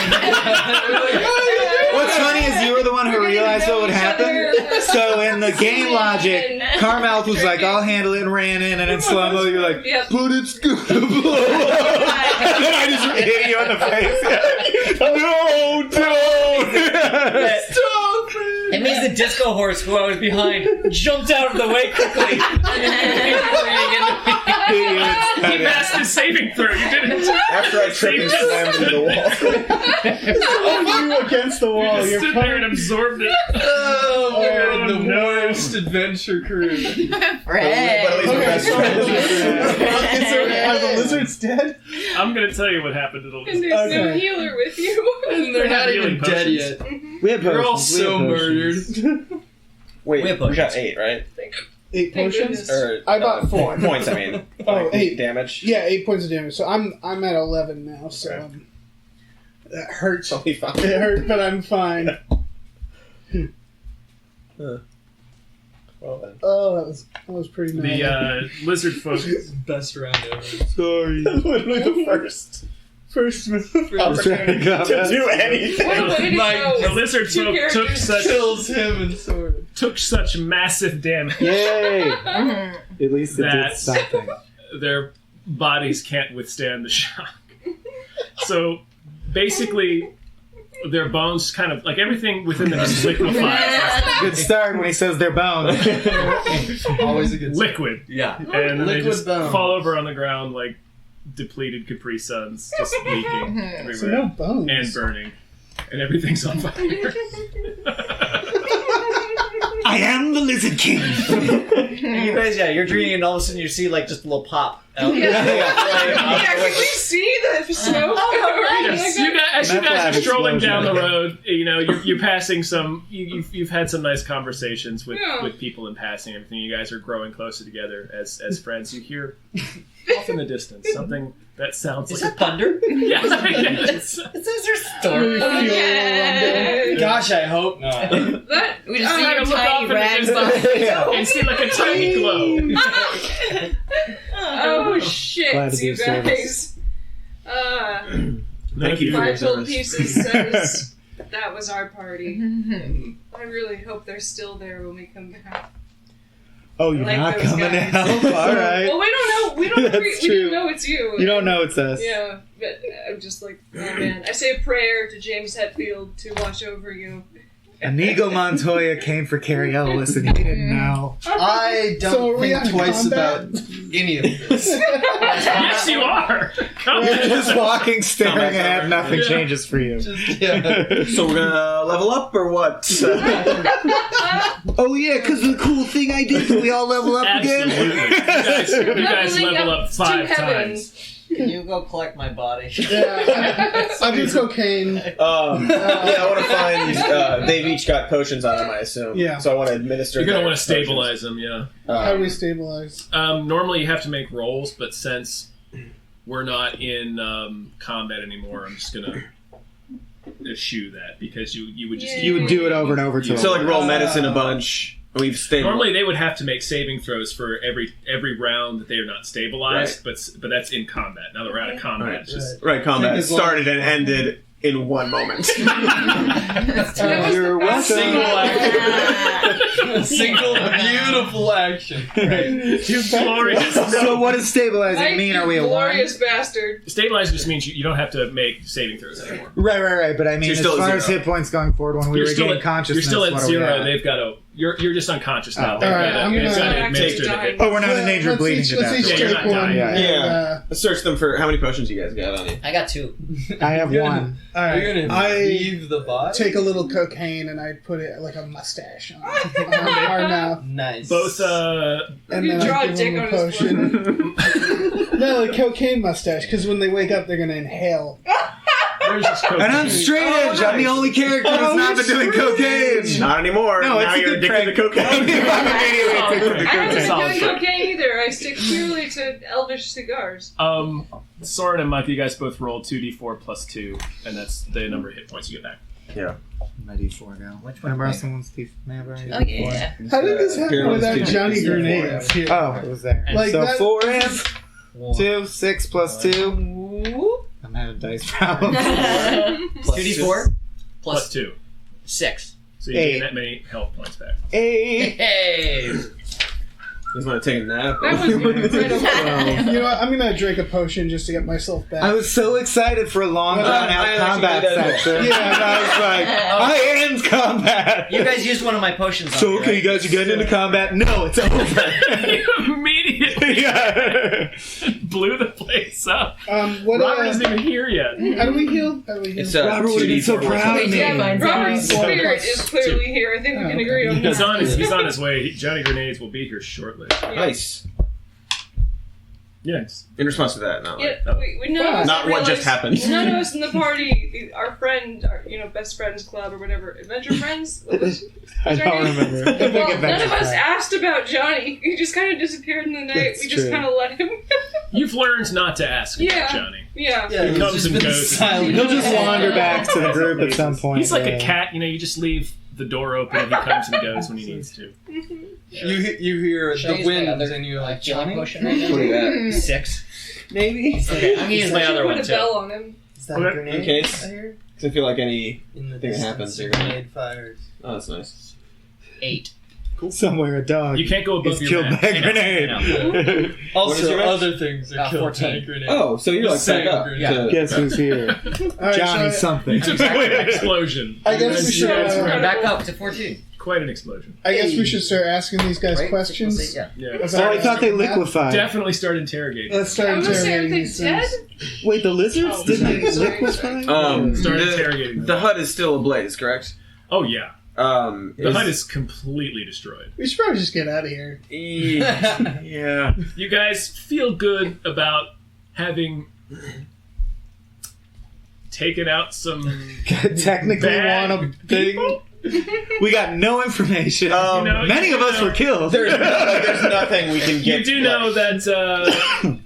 What's funny is you were the one who realized what would happen. So in the game logic, Carmouth was like, "I'll handle it," and ran in, and in slow mo, you're like, Yep. "But it's gonna blow up." And then I just hit you in the face. No, don't. Stop it. It means the disco horse, who I was behind, jumped out of the way quickly. He passed his saving throw. You didn't. After I tripped and slammed into the wall. You against the wall. You You're stood there and absorbed it. Oh, we're Oh, the no. worst adventure crew. But at Fred. least we're best friends. Are the lizards dead? I'm going to tell you what happened to the And lizard. there's no Okay. healer with you. And they're not Healing even dead potions. yet. We had We're all potions. so murdered. Wait, We have we got potions. 8, right? 8 Thank potions? goodness. Or, I bought 4. Points, I mean. Oh, Like, 8. damage. Yeah, 8 points of damage. So I'm at 11 now. So Okay. that hurts. I'll be fine. It hurt, but I'm fine. Well then. Oh, that was pretty nice. The lizard folk. Best round ever. Sorry. Literally the first First move. opportunity to do anything. What way to The go? lizard Two folk took characters. such Kills him and Soren. massive damage. Yay! Mhm. At least it did That's- something. Their bodies can't withstand the shock. So basically, their bones kind of like everything within them just liquefies. Good start when he says they're bones. Always a good Liquid. Yeah. And then they Liquid just bone. fall over on the ground like depleted Capri Suns, just leaking So everywhere no bones. and burning. And everything's on fire. I am the Lizard King. And you guys, yeah, you're dreaming, and all of a sudden you see like just a little pop Can we see the smoke? Yes, you guys, as you Meth guys lab are strolling explosion. down the road, you're passing some. You've had some nice conversations with people in passing. Everything. You guys are growing closer together as friends. You hear off in the distance something that sounds Is like that thunder? Yeah, it's Is there storm? Gosh, I hope not. We just see I your look off tiny in the rags. distance and see like a tiny glow. Oh shit, Glad to be you of service. guys. Thank you for your Five Gold service. Pieces says that was our party. I really hope they're still there when we come back. Oh, you're Like not those coming guys. out? All right. Well, we don't know. We don't. That's We true. didn't know it's you. You don't know it's us. Yeah, but I'm just like, oh man. I say a prayer to James Hetfield to watch over you. Inigo Montoya came for Carrie Ellis and he didn't know. I don't So are we think on twice combat? about any of this. Yes, you are. Come You're on. just walking, staring Combat ahead, over. nothing Yeah. changes for you. Yeah. So we're gonna level up or what? Oh yeah, because of the cool thing I did, can we all level up Absolutely. again? You guys Leveling level up up to 5 heaven. times. Can you go collect my body? Yeah, I'll do cocaine. Yeah, I want to find. They've each got potions on them, I assume. Yeah. So I want to administer. You're gonna their want to stabilize them, yeah. potions. How do we stabilize? Normally you have to make rolls, but since we're not in combat anymore, I'm just gonna eschew that because you would just You would do it over and over till So like roll medicine a bunch. We've stabilized. Normally they would have to make saving throws for every round that they are not stabilized, but that's in combat. Now that we're out of combat, it's just Right, combat Take as long- started and ended in one moment. You're welcome. Single action. Single beautiful action. you glorious. So what does stabilizing mean? Are we a one? glorious bastard. Stabilize just means you don't have to make saving throws anymore. Right. But I mean, you're as still at far as zero. hit points going forward, when we You're still regain at, consciousness, you're still at what are we 0. at? They've got to. You're just unconscious now. Oh. They've Alright, got I'm to gonna- administer the hit. Oh, we're not in danger of bleeding Let's to each death. Yeah, you're take not one. dying. Yeah. Let's search them for how many potions you guys got on you. I got 2. I have one. All Are you right. gonna I leave the body? take a little cocaine and I put it like a mustache on our mouth. Nice. Both And You then draw I a give dick them a on his potion. No, like cocaine mustache, because when they wake up, they're gonna inhale. There's just And I'm cocaine. straight edge. I'm the only character who's not been doing cocaine. Not anymore. No, now it's a you're good addicted to prank. cocaine. I haven't been Solid doing prank. cocaine either. I stick purely to elvish cigars. Soren and Mike, you guys both roll 2d4 plus 2, and that's the number of hit points you get back. Yeah. My D4 now. Which one? Remember someone's D4? Oh yeah. How did this happen Pyramid's without two. Johnny It's Grenades here? Oh, it was there. Like So that- 4 amp, 2, 6 plus 2. I'm having dice problems. 2d4 Plus plus 2. 6. So you 8. gain that many health points back. 8. Hey! You just want to take a nap? That was incredible. You know what? I'm gonna drink a potion just to get myself back. I was so excited for a long, drawn out I combat actually did that. section. Yeah, and I was like, I end combat. You guys used one of my potions on So, me, okay, you right? guys are getting into combat? No, it's over. Immediately Yeah. blew the place up. What? Robert isn't even here yet. How do we heal? How do we heal? It's Robert would have been so proud of me. Robert's spirit is clearly here. I think we can agree on He's that. he's on his way. Johnny Grenades will be here shortly. Nice. Yes. In response to that, no. Yeah, we none of us Not what just realized- happened. None of us in the party, our friend, our best friends club or whatever, adventure friends. What was- I don't remember. The big Well, none adventure of us club. asked about Johnny. He just kind of disappeared in the night. That's We just true. kind of let him. You've learned not to ask about Yeah. Johnny. Yeah. Yeah, He he's comes just and been goes. silent. He'll just wander back to the group at some point. He's like yeah. a cat, you just leave the door open and he comes and goes when he needs to. You hear Should I the use my wind other, and you're like, healing Johnny? potion right now? What do you got? 6. Maybe? Okay, I'm gonna use my other Put one a too. bell on him. Is that Okay. a grenade? In case. I hear? 'Cause I feel like any. In the Thing that distance, happens, a you're gonna- grenade fires. Oh, that's nice. 8. Somewhere a dog You can't go above is your killed max. by a I know, grenade. I know. What is Also, your max? other things are killed 14. by a grenade. Oh, so you're The like same back up. grenade. Yeah. Guess who's here? All right, Johnny so something. You took quite an explosion. I guess we should. We're back up to 14. Quite an explosion. I guess we should start asking these guys Right? questions. Yeah. Yeah. Oh, I thought they liquefied. Definitely start interrogating. Let's start I'm gonna say interrogating everything's these dead. things. Wait, the lizards? Oh, Didn't they sorry. liquefy? Start the, interrogating them. the hut is still ablaze, correct? Oh, yeah. The hut is completely destroyed. We should probably just get out of here. Yeah. You guys feel good about having taken out some Technically bad one of people? We got no information. Many of us were killed. There's nothing we can get. You do know that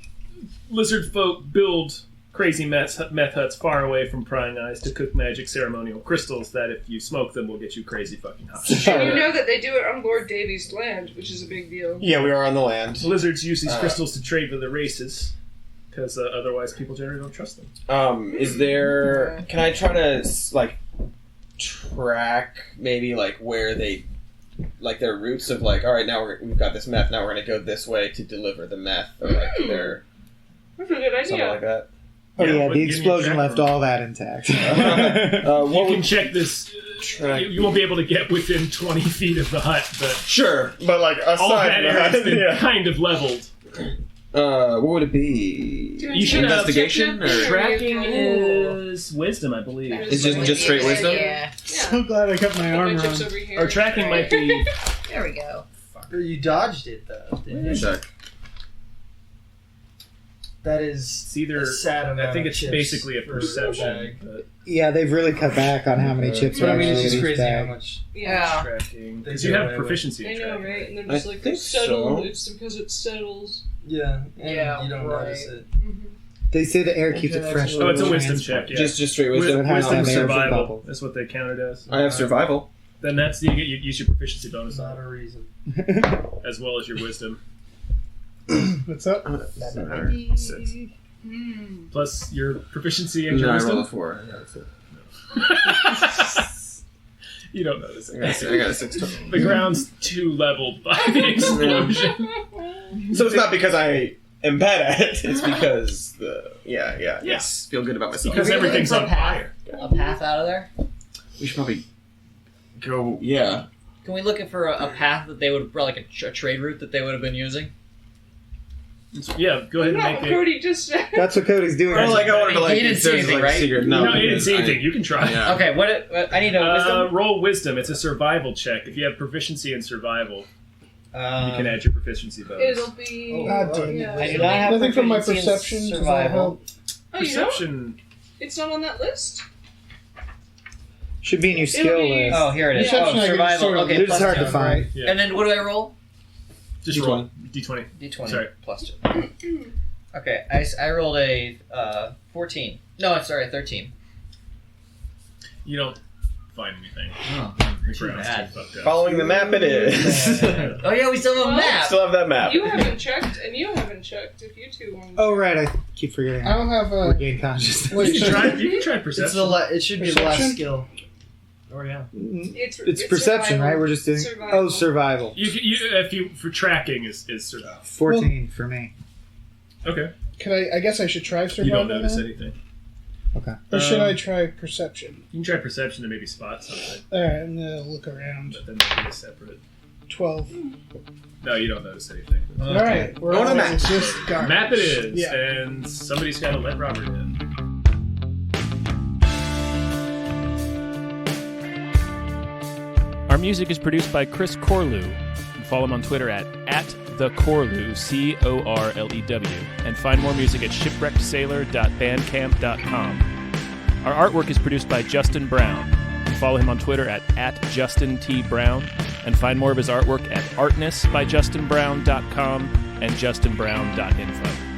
lizard folk build crazy meth huts far away from prying eyes to cook magic ceremonial crystals that if you smoke them will get you crazy fucking hot. And you know that they do it on Lord Davy's land, which is a big deal. Yeah, we are on the land. Lizards use these crystals to trade with the races because otherwise people generally don't trust them. Is there... Can I try to, like, track maybe, like, where they... Like, their roots of, like, alright, now we've got this meth, now we're going to go this way to deliver the meth, or, like, their... That's a good idea. Something like that. Oh yeah, the explosion left all that intact. You can check this. You won't be able to get within 20 feet of the hut, but sure. But like all that area has been kind of leveled. What would it be? You should investigation or tracking is wisdom, I believe. Is it just straight wisdom? Yeah. So glad I kept my arm on. Or tracking might be. There we go. You dodged it though. Didn't you? Check. That is It's either. a sad amount I think of it's chips basically a for perception. But Yeah, they've really cut back on how many chips But are I mean, it's actually just in each crazy bag. how much. Yeah. tracking. They Because do you have away with- proficiency I in know, tracking. right? And they're I just like, think it's settled. so. It's because it settles. Yeah, and Yeah, you don't right. notice it. They say the air keeps it fresh. Oh, it's a for wisdom transport. check, yeah. Just straight wisdom. It has Wisdom that air for survival. bubbles. That's what they counted as. I have survival. Then that's you use your proficiency bonus Not on a reason. it, as well as your wisdom. What's up? Doesn't matter. 6. Plus your proficiency and your No, I wisdom. rolled a 4. You don't notice it. I got a 6 total. The ground's too leveled by the explosion. So it's not because I am bad at it. It's because yes, feel good about myself. Because everything's on fire. A path out of there? We should probably go. Yeah. Can we look for a path that they would, like a trade route that they would have been using? Yeah, go ahead and No, make it. Cody just said. That's what Cody's doing. Or like I wanted to like. He didn't if see there's, anything, like, right? Secret, No, you didn't see I- anything. You can try. Yeah. Okay, what I need a wisdom. Roll wisdom. It's a survival check. If you have proficiency in survival, you can add your proficiency bonus. It'll be. God damn it. yeah. I do not have Nothing from my proficiency in perception. Does that survival. help? Oh, you don't? Perception. It's not on that list? Should be in your It'll skill be- list. Oh, here it is. Perception, Oh, I can survival. sort of- Okay, It's plus hard 2. to find. Yeah. And then what do I roll? Just D20. roll D20. D20. Sorry. Plus 2. Okay, I rolled a 14. No, sorry, 13. You don't find anything. Oh, The too ground's bad. too fucked up. Following the map, it is. Oh yeah, we still have a map. Still have that map. You haven't checked, and you haven't checked if you two want. Oh right, I keep forgetting. I don't have a. Regain consciousness. Wait, You can try It's perception. it should be the last Perception? skill. Oh yeah. It's perception, survival. right? We're just doing. Survival. Oh, survival. If you for tracking is survival. 14 for me. Okay. Could I guess I should try You survival. don't notice then? anything. Okay. Or should I try perception? You can try perception to maybe spot something, Alright, I'm gonna look around. but then maybe it's separate. 12. No, you don't notice anything. Alright, we're Go to on map. just garbage. Map it is, Yeah. and somebody's got to let Robert in. Our music is produced by Chris Corlew. You can follow him on Twitter at @thecorlew, CORLEW, and find more music at shipwreckedsailor.bandcamp.com. Our artwork is produced by Justin Brown. You can follow him on Twitter at @JustinTBrown, and find more of his artwork at artnessbyjustinbrown.com and justinbrown.info.